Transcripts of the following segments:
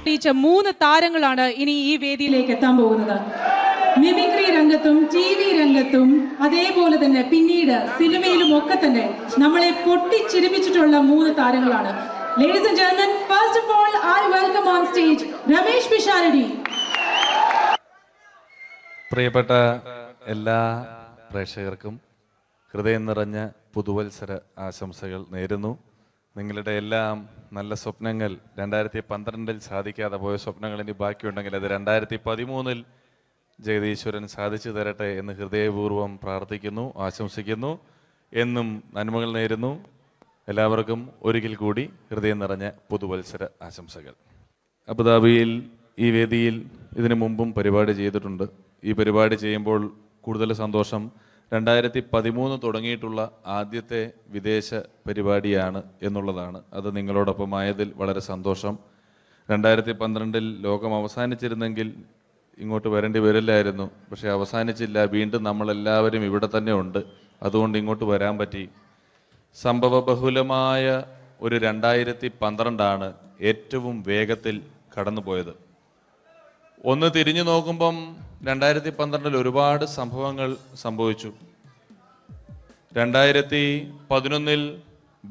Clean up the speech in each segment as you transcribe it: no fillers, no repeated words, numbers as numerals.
പൊട്ടിച്ച 3 താരങ്ങളാണ് ഇനി ഈ വേദിയിലേക്ക് എത്താൻ പോകുന്നത്. മിമിക്രി രംഗത്തും TV രംഗത്തും അതേപോലെ തന്നെ പിന്നീട് സിനിമയിലും ഒക്കെ തന്നെ നമ്മളെ പൊട്ടിച്ചിരിപ്പിച്ചിട്ടുള്ള 3 താരങ്ങളാണ്. Ladies and gentlemen, first of all, I welcome on stage Ramesh Pisharadi. പ്രിയപ്പെട്ട എല്ലാ പ്രേക്ഷകർക്കും ഹൃദയം നിറഞ്ഞ പുതുവത്സര ആശംസകൾ നേരുന്നു. നിങ്ങളുടെ എല്ലാം നല്ല സ്വപ്നങ്ങൾ 2012 സാധിക്കാതെ പോയ സ്വപ്നങ്ങൾ ഇനി ബാക്കിയുണ്ടെങ്കിൽ അത് 2013 ജഗദീശ്വരൻ സാധിച്ചു തരട്ടെ എന്ന് ഹൃദയപൂർവ്വം പ്രാർത്ഥിക്കുന്നു, ആശംസിക്കുന്നു. എന്നും നന്മകൾ നേരുന്നു. എല്ലാവർക്കും ഒരിക്കൽ കൂടി ഹൃദയം നിറഞ്ഞ പുതുവത്സര ആശംസകൾ. അബുദാബിയിൽ ഈ വേദിയിൽ ഇതിനു മുമ്പും പരിപാടി ചെയ്തിട്ടുണ്ട്. ഈ പരിപാടി ചെയ്യുമ്പോൾ കൂടുതൽ സന്തോഷം 2013 തുടങ്ങിയിട്ടുള്ള ആദ്യത്തെ വിദേശ പരിപാടിയാണ് എന്നുള്ളതാണ്. അത് നിങ്ങളോടൊപ്പം ആയതിൽ വളരെ സന്തോഷം. 2012 ലോകം അവസാനിച്ചിരുന്നെങ്കിൽ ഇങ്ങോട്ട് വരേണ്ടി വരില്ലായിരുന്നു. പക്ഷേ അവസാനിച്ചില്ല. വീണ്ടും നമ്മളെല്ലാവരും ഇവിടെ തന്നെ ഉണ്ട്. അതുകൊണ്ട് ഇങ്ങോട്ട് വരാൻ പറ്റി. സംഭവബഹുലമായ ഒരു 2012 ഏറ്റവും വേഗത്തിൽ കടന്നുപോയത്. ഒന്ന് തിരിഞ്ഞു നോക്കുമ്പം 2012 ഒരുപാട് സംഭവങ്ങൾ സംഭവിച്ചു. 2011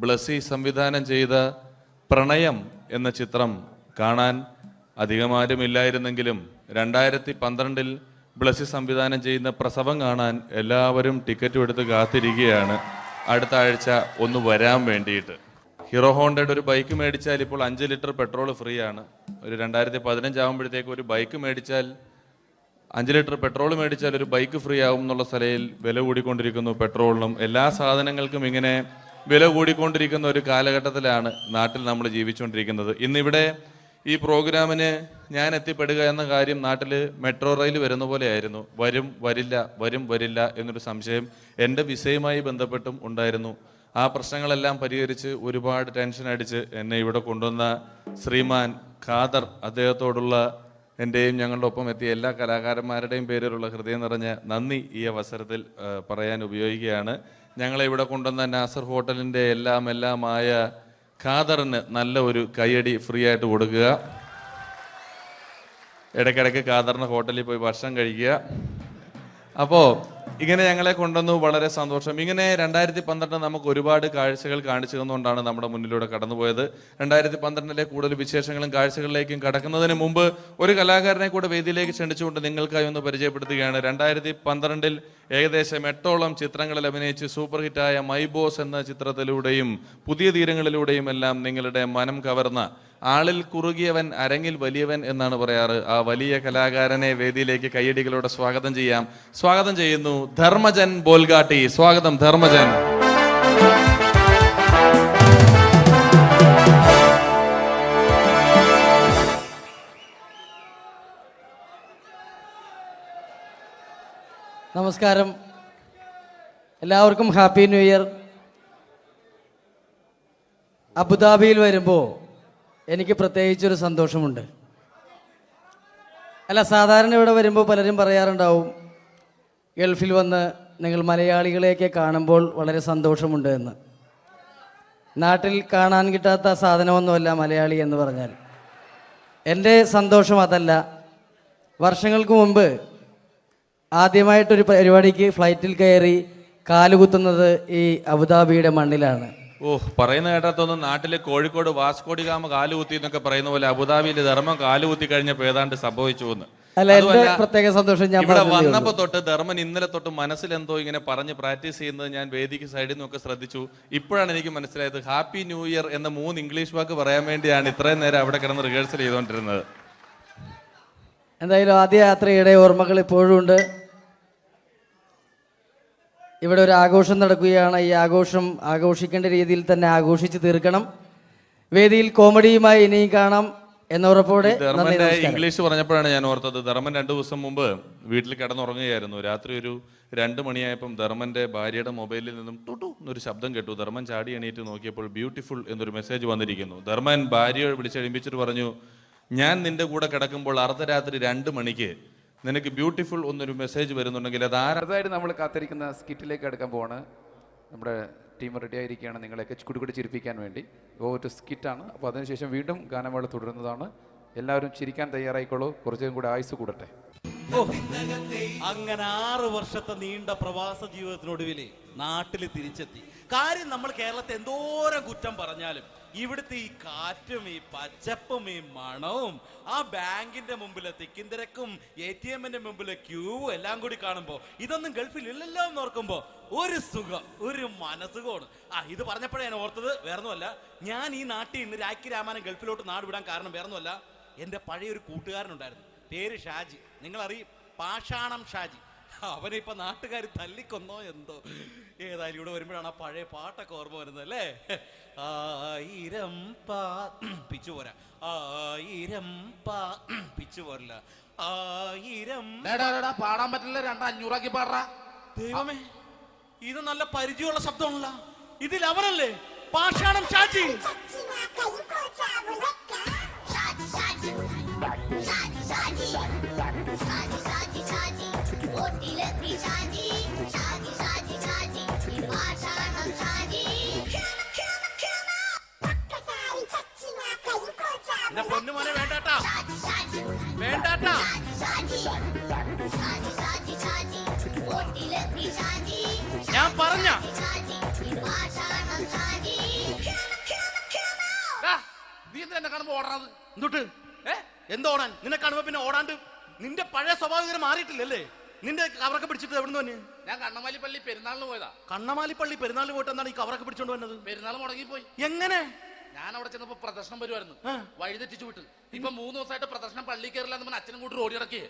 ബ്ലസി സംവിധാനം ചെയ്ത പ്രണയം എന്ന ചിത്രം കാണാൻ അധികമാരുമില്ലായിരുന്നെങ്കിലും 2012 ബ്ലസി സംവിധാനം ചെയ്യുന്ന പ്രസവം കാണാൻ എല്ലാവരും ടിക്കറ്റും എടുത്ത് കാത്തിരിക്കുകയാണ് അടുത്ത ആഴ്ച ഒന്ന് വരാൻ വേണ്ടിയിട്ട്. ഹീറോ ഹോണ്ടയുടെ ഒരു ബൈക്ക് മേടിച്ചാൽ ഇപ്പോൾ 5 ലിറ്റർ പെട്രോൾ ഫ്രീ ആണ്. ഒരു 2015 ആകുമ്പോഴത്തേക്ക് ഒരു ബൈക്ക് മേടിച്ചാൽ 5 ലിറ്റർ പെട്രോൾ മേടിച്ചാൽ ഒരു ബൈക്ക് ഫ്രീ ആവും എന്നുള്ള സ്ഥലയിൽ വില കൂടിക്കൊണ്ടിരിക്കുന്നു. പെട്രോളിനും എല്ലാ സാധനങ്ങൾക്കും ഇങ്ങനെ വില കൂടിക്കൊണ്ടിരിക്കുന്ന ഒരു കാലഘട്ടത്തിലാണ് നാട്ടിൽ നമ്മൾ ജീവിച്ചുകൊണ്ടിരിക്കുന്നത്. ഇന്നിവിടെ ഈ പ്രോഗ്രാമിന് ഞാൻ എത്തിപ്പെടുക എന്ന കാര്യം നാട്ടിൽ മെട്രോ റെയിൽ വരുന്ന പോലെ ആയിരുന്നു. വരും വരില്ല എന്നൊരു സംശയം എൻ്റെ വിസയുമായി ബന്ധപ്പെട്ടും ഉണ്ടായിരുന്നു. ആ പ്രശ്നങ്ങളെല്ലാം പരിഹരിച്ച് ഒരുപാട് ടെൻഷൻ അടിച്ച് എന്നെ ഇവിടെ കൊണ്ടുവന്ന ശ്രീമാൻ ഖാദർ, അദ്ദേഹത്തോടുള്ള എൻ്റെയും ഞങ്ങളുടെ ഒപ്പം എത്തിയ എല്ലാ കലാകാരന്മാരുടെയും പേരിലുള്ള ഹൃദയം നിറഞ്ഞ നന്ദി ഈ അവസരത്തിൽ പറയാൻ ഉപയോഗിക്കുകയാണ്. ഞങ്ങളെ ഇവിടെ കൊണ്ടുവന്ന നാസർ ഹോട്ടലിൻ്റെ എല്ലാമായ ഖാദറിന് നല്ല ഒരു കയ്യടി ഫ്രീ ആയിട്ട് കൊടുക്കുക. ഇടയ്ക്കിടയ്ക്ക് ഖാദറിന് ഹോട്ടലിൽ പോയി ഭക്ഷണം കഴിക്കുക. അപ്പോൾ ഇങ്ങനെ ഞങ്ങളെ കൊണ്ടുവന്നു, വളരെ സന്തോഷം. ഇങ്ങനെ 2012 നമുക്ക് ഒരുപാട് കാഴ്ചകൾ കാണിച്ചു തന്നുകൊണ്ടാണ് നമ്മുടെ മുന്നിലൂടെ കടന്നുപോയത്. 2012 കൂടുതൽ വിശേഷങ്ങളും കാഴ്ചകളിലേക്കും കടക്കുന്നതിന് മുമ്പ് ഒരു കലാകാരനെ കൂടെ വേദിയിലേക്ക് ക്ഷണിച്ചുകൊണ്ട് നിങ്ങൾക്കായി ഒന്ന് പരിചയപ്പെടുത്തുകയാണ്. 2012 ഏകദേശം 8ഓളം ചിത്രങ്ങളിൽ അഭിനയിച്ച് സൂപ്പർ ഹിറ്റായ മൈ ബോസ് എന്ന ചിത്രത്തിലൂടെയും പുതിയ തീരങ്ങളിലൂടെയും എല്ലാം നിങ്ങളുടെ മനം കവർന്ന, ആളിൽ കുറുകിയവൻ അരങ്ങിൽ വലിയവൻ എന്നാണ് പറയാറ്, ആ വലിയ കലാകാരനെ വേദിയിലേക്ക് കയ്യടികളോടെ സ്വാഗതം ചെയ്യാം. സ്വാഗതം ചെയ്യുന്നു ധർമ്മജൻ ബോൽഗാട്ടി. സ്വാഗതം ധർമ്മജൻ. നമസ്കാരം, എല്ലാവർക്കും ഹാപ്പി ന്യൂ ഇയർ. അബുദാബിയിൽ വരുമ്പോൾ എനിക്ക് പ്രത്യേകിച്ചൊരു സന്തോഷമുണ്ട്. അല്ല, സാധാരണ ഇവിടെ വരുമ്പോൾ പലരും പറയാറുണ്ടാവും, ഗൾഫിൽ വന്ന് നിങ്ങൾ മലയാളികളെയൊക്കെ കാണുമ്പോൾ വളരെ സന്തോഷമുണ്ട് എന്ന്. നാട്ടിൽ കാണാൻ കിട്ടാത്ത സാധനമൊന്നുമല്ല മലയാളി എന്ന് പറഞ്ഞാൽ. എൻ്റെ സന്തോഷം അതല്ല. വർഷങ്ങൾക്ക് മുമ്പ് ആദ്യമായിട്ടൊരു പരിപാടിക്ക് ഫ്ലൈറ്റിൽ കയറി കാലുകുത്തുന്നത് ഈ അബുദാബിയുടെ മണ്ണിലാണ്. പറയുന്ന കേട്ടാത്തൊന്നും നാട്ടിലെ കോഴിക്കോട് വാസ്കോഡിഗാമ കാലുകുത്തി എന്നൊക്കെ പറയുന്ന പോലെ അബുദാബിയിൽ ധർമ്മം കാലുകുത്തി കഴിഞ്ഞപ്പോൾ ഏതാണ്ട് സംഭവിച്ചു എന്ന്. പ്രത്യേക സന്തോഷം. ഞാൻ ഇവിടെ വന്നപ്പോ തൊട്ട് ധർമ്മൻ ഇന്നലെ തൊട്ട് മനസ്സിലെന്തോ ഇങ്ങനെ പറഞ്ഞ് പ്രാക്ടീസ് ചെയ്യുന്നത് ഞാൻ വേദിക്ക് സൈഡിൽ നിന്നൊക്കെ ശ്രദ്ധിച്ചു. ഇപ്പോഴാണ് എനിക്ക് മനസ്സിലായത് ഹാപ്പി ന്യൂ ഇയർ എന്ന 3 ഇംഗ്ലീഷ് വാക്ക് പറയാൻ വേണ്ടിയാണ് ഇത്രയും നേരം അവിടെ കിടന്ന് റിഹേഴ്സൽ ചെയ്തുകൊണ്ടിരുന്നത്. എന്തായാലും ആദ്യ യാത്രയുടെ ഓർമ്മകൾ ഇപ്പോഴും ഉണ്ട്. ഇവിടെ ഒരു ആഘോഷം നടക്കുകയാണ്. ഈ ആഘോഷം ആഘോഷിക്കേണ്ട രീതിയിൽ തന്നെ ആഘോഷിച്ച് തീർക്കണം. വേദിയിൽ കോമഡിയുമായി ഇനിയും കാണാം എന്നുറപ്പോടെ. ഇംഗ്ലീഷ് പറഞ്ഞപ്പോഴാണ് ഞാൻ ഓർത്തത്, ധർമ്മൻ 2 ദിവസം മുമ്പ് വീട്ടിൽ കിടന്നുറങ്ങുകയായിരുന്നു. രാത്രി ഒരു 2 മണിയായപ്പം ധർമ്മന്റെ ഭാര്യയുടെ മൊബൈലിൽ നിന്നും ടുട്ടു എന്നൊരു ശബ്ദം കേട്ടു. ധർമ്മൻ ചാടി എണീറ്റ് നോക്കിയപ്പോൾ ബ്യൂട്ടിഫുൾ എന്നൊരു മെസ്സേജ് വന്നിരിക്കുന്നു. ധർമ്മൻ ഭാര്യയെ വിളിച്ചെഴുപ്പിച്ചിട്ട് പറഞ്ഞു, ഞാൻ നിന്റെ കൂടെ കിടക്കുമ്പോൾ അർദ്ധരാത്രി 2 മണിക്ക് നിനക്ക് ബ്യൂട്ടിഫുൾ ഒന്നൊരു മെസ്സേജ് വരുന്നുണ്ടെങ്കിൽ അത് ആരായിട്ട് നമ്മൾ കാത്തിരിക്കുന്ന സ്കിറ്റിലേക്ക് എടുക്കാൻ പോവാണ്. നമ്മുടെ ടീം റെഡി ആയിരിക്കുകയാണ് നിങ്ങളെയൊക്കെ കുടികുടി ചിരിപ്പിക്കാൻ വേണ്ടി. ഒരു സ്കിറ്റാണ്. അപ്പോൾ അതിനുശേഷം വീണ്ടും ഗാനമേള തുടരുന്നതാണ്. എല്ലാവരും ചിരിക്കാൻ തയ്യാറായിക്കോളൂ. കുറച്ചും കൂടെ ആയുസ് കൂടട്ടെ. അങ്ങനെ 6 വർഷത്തെ നീണ്ട പ്രവാസ ജീവിതത്തിനൊടുവിൽ നാട്ടിൽ തിരിച്ചെത്തി. കാര്യം നമ്മൾ കേരളത്തെ എന്തോരം കുറ്റം പറഞ്ഞാലും ഇവിടുത്തെ ഈ കാറ്റും ഈ പച്ചപ്പും ഈ മണവും ആ ബാങ്കിന്റെ മുമ്പിലെ തിക്കും തിരക്കും ATM-ന്റെ മുമ്പിലെ ക്യൂവും എല്ലാം കൂടി കാണുമ്പോൾ ഇതൊന്നും ഗൾഫിൽ ഇല്ലല്ലോ എന്ന് ഓർക്കുമ്പോൾ ഒരു സുഖം, ഒരു മനസുഖമാണ്. ഇത് പറഞ്ഞപ്പോഴേ ഞാൻ ഓർത്തത് വേറൊന്നുമല്ല, ഞാൻ ഈ നാട്ടിൽ നിന്ന് രാഖി രാമാനം ഗൾഫിലോട്ട് നാട് വിടാൻ കാരണം വേറൊന്നുമല്ല, എൻ്റെ പഴയൊരു കൂട്ടുകാരനുണ്ടായിരുന്നു, പേര് ഷാജി. നിങ്ങളറിയും, പാഷാണം ഷാജി. അവനെ ഇപ്പൊ നാട്ടുകാർ തല്ലിക്കൊന്നോ എന്തോ. ഏതായാലും ഇവിടെ വരുമ്പോഴാണ് ആ പഴയ പാട്ടൊക്കെ ഓർമ്മ വരുന്നത് അല്ലേ. 1000 പിച്ചു പോരാ, 1000 പിച്ചു പോരില്ല, 1000 പാടാൻ പറ്റില്ല. 500 പാടാ. ദൈവമേ, ഇത് നല്ല പരിചയമുള്ള ശബ്ദമാണല്ലോ. ഇതിൽ അവനല്ലേ പാഷാണം ഷാജി? പൊന്നുമോനെ വേണ്ടാട്ടാ, വേണ്ടാട്ടാ. ഞാൻ പറഞ്ഞ നീ എന്തിനാ കാണുമ്പോ ഓടാത്? എന്തൊട്ട് എന്തോടാൻ? നിന്നെ കാണുമ്പോ പിന്നെ ഓടാണ്ട് നിന്റെ പഴയ സ്വഭാവം മാറിയിട്ടില്ലല്ലേ? നിന്റെ കവറൊക്കെ പിടിച്ചിട്ട് എവിടുന്ന് തന്നെ? ഞാൻ കണ്ണമാലി പള്ളി പെരുന്നാളിന് പോയതാ. കണ്ണമാലിപ്പള്ളി പെരുന്നാളിന് പോയിട്ട് എന്താണ് ഈ കവറൊക്കെ പിടിച്ചോണ്ട് വന്നത്? പെരുന്നാൾ മുടങ്ങിപ്പോയി. എങ്ങനെ? ഞാൻ അവിടെ ചെന്നപ്പോ പ്രദർശനം വരുമായിരുന്നു, വഴിതെറ്റിച്ചു വിട്ട്. ഇപ്പൊ 3 ദിവസമായിട്ട് പ്രദർശനം പള്ളി കയറില്ല എന്ന് അച്ഛനും കൂട്ടി ഓടി ഇറക്കിയേ.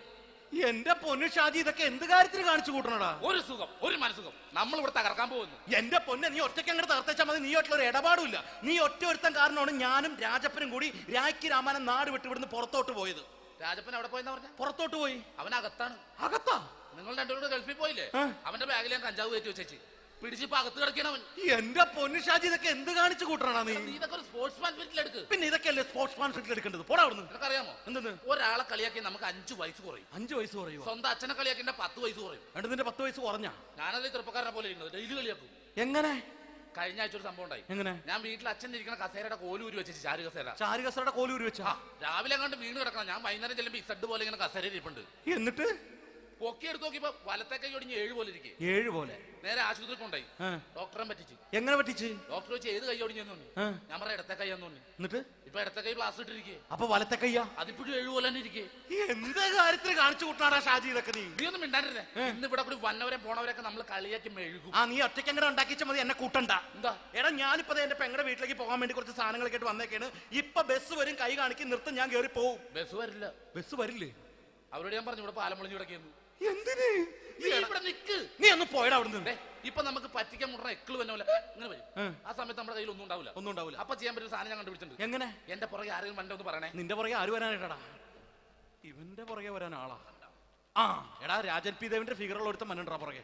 എന്റെ പൊന്നു ഷാജി, ഇതൊക്കെ എന്ത് കാര്യത്തിന് കാണിച്ചു കൂട്ടണടാ? ഒരു സുഖം, ഒരു മനസുഖം. നമ്മൾ ഇവിടെ തകർക്കാൻ പോകുന്നു. എന്റെ പൊന്നെ, നീ ഒറ്റയ്ക്ക് അങ്ങോട്ട് തകർത്തേച്ചാൽ മതി. നീ ഒറ്റ ഒരു ഇടപാടില്ല. നീ ഒറ്റ ഒരുത്തൻ കാരണമാണ് ഞാനും രാജപ്പനും കൂടി രാഖി രാമാനം നാട് വിട്ട് ഇവിടുന്ന് പുറത്തോട്ട് പോയത്. രാജപ്പൻ എവിടെ പോയെന്നാ പറഞ്ഞ? പുറത്തോട്ട് പോയി. അവനകത്താണ്. അകത്താ? നിങ്ങൾ രണ്ടുപേരും ഗൾഫിൽ പോയില്ലേ? അവന്റെ ബാഗിൽ ഞാൻ കഞ്ചാവ് കയറ്റി വെച്ചേച്ച് പിടിച്ചിപ്പോ അകത്ത് കിടക്കണവൻ. എന്റെ പൊന്നു ഷാജി, ഇതൊക്കെ എന്ത് കാണിച്ചു കൂട്ടണ നീ? ഇതൊക്കെ ഒരു സ്പോർട്സ്മാൻ സ്പിരിറ്റിൽ എടുക്ക്. പിന്നെ ഇതൊക്കെയല്ലേ സ്പോർട്സ്മാൻ സ്പിരിറ്റിൽ എടുക്കേണ്ടത്? പോടാ അവിടുന്ന്. നിനക്കറിയാമോ എന്തെന്ന്? ഒരാളെ കളിയാക്കി നമുക്ക് 5 വയസ്സ് കുറയും. 5 വയസ്സ് കുറയും? സ്വന്തം അച്ഛനെ കളിയാക്കി 10 വയസ്സ് കുറയും. എന്നിട്ട് നിന്റെ 10 വയസ്സ് കുറഞ്ഞ? ഞാനത് ചെറുപ്പക്കാരനെ പോലെ ഇരിക്കുന്നത്, ഡെയിലി കളിയാക്കും. എങ്ങനെ? കഴിഞ്ഞ ആഴ്ച ഒരു സംഭവം ഉണ്ടായി. എങ്ങനെ? ഞാൻ വീട്ടിൽ അച്ഛൻ ഇരിക്കുന്ന കസേരയുടെ കോലൂരി വെച്ച്, ചാരു കസേര. ചാരു കസേരയുടെ കോലൂരി വെച്ചാ? രാവിലെ കണ്ട് വീണ് കിടക്കണം. ഞാൻ വൈകുന്നേരം ചെല്ലുമ്പോ ഇസഡ് പോലെ ഇങ്ങനെ കസേര ഇരിപ്പുണ്ട്. എന്നിട്ട് പൊക്കി എടുത്ത് നോക്കിയപ്പോ വലത്തെ കൈ ഒടിഞ്ഞ് 7 പോലെ ഇരിക്കും. 7 പോലെ? നേരെ ആശുപത്രി കൊണ്ടായി. ഡോക്ടറെ പറ്റിച്ച്. എങ്ങനെ പറ്റിച്ച്? ഡോക്ടർ വെച്ച് ഏത് കൈ ഒടിഞ്ഞെന്ന് തോന്നി. ഞാൻ പറയാം ഇടത്തെ കൈ എന്ന് തോന്നി. എന്നിട്ട് ഇപ്പൊ ഇടത്തെ കൈ പ്ലാസ്റ്റർ ഇട്ടിരിക്കേ. അപ്പൊ വലത്തെ കയ്യാ? അതിപ്പോഴും 7 പോലെ തന്നെ ഇരിക്കേ. എന്ത് കാര്യത്തിന് കാണിച്ചു കൂട്ടാടാ ഷാജി ഇതൊക്കെ? നീ ഒന്നും മിണ്ടാണ്ടിരുന്നേ. ഇന്ന് ഇവിടെ കൂടി വന്നവരെ പോണവരൊക്കെ നമ്മൾ കളിയാക്കി മെഴുകും. നീ ഒറ്റയ്ക്ക് അങ്ങനെ ഉണ്ടാക്കിച്ച മതി, എന്നെ കൂട്ടണ്ട. എന്താ? എടാ, ഞാനിപ്പോ എന്റെ പെങ്ങളുടെ വീട്ടിലേക്ക് പോകാൻ വേണ്ടി കുറച്ച് സാധനങ്ങളൊക്കെ ആയിട്ട് വന്നേക്കാണ്. ഇപ്പൊ ബസ് വരും, കൈ കാണിക്കും, നിർത്തും, ഞാൻ കയറി പോവും. ബസ് വരില്ല. ബസ് വരില്ലേ? അവരോട് ഞാൻ പറഞ്ഞു ഇവിടെ പാലം പൊളിഞ്ഞു കിടക്കുന്നു. എന്തിന്? നീ ഇവിടെ നിക്ക്. നീ ഒന്ന് പോയടാ അവിടുന്ന്. ഇപ്പൊ നമുക്ക് പറ്റിക്കാൻ മുടണ എക്കിള് വന്ന പോലെ ഇങ്ങനെ വരും. ആ സമയത്ത് നമ്മുടെ കയ്യിൽ ഒന്നും ഉണ്ടാവില്ല. ഒന്നും ഉണ്ടാവില്ല. അപ്പൊ ചെയ്യാൻ പറ്റുന്ന സാധനം ഞാൻ കണ്ടുപിടിച്ചിട്ടുണ്ട്. എങ്ങനെ? എന്റെ പുറകെ ആരെങ്കിലും വണ്ടി ഒന്ന് പറയണേ. നിന്റെ പുറകെ ആര് വരാനായിട്ടാടാ? ഇവന്റെ പുറകെ വരാൻ ആളാ? എടാ, രാജൻ പി ദേവിന്റെ ഫിഗറുള്ള ഒരുത്ത മനുണ്ടാ പുറകെ.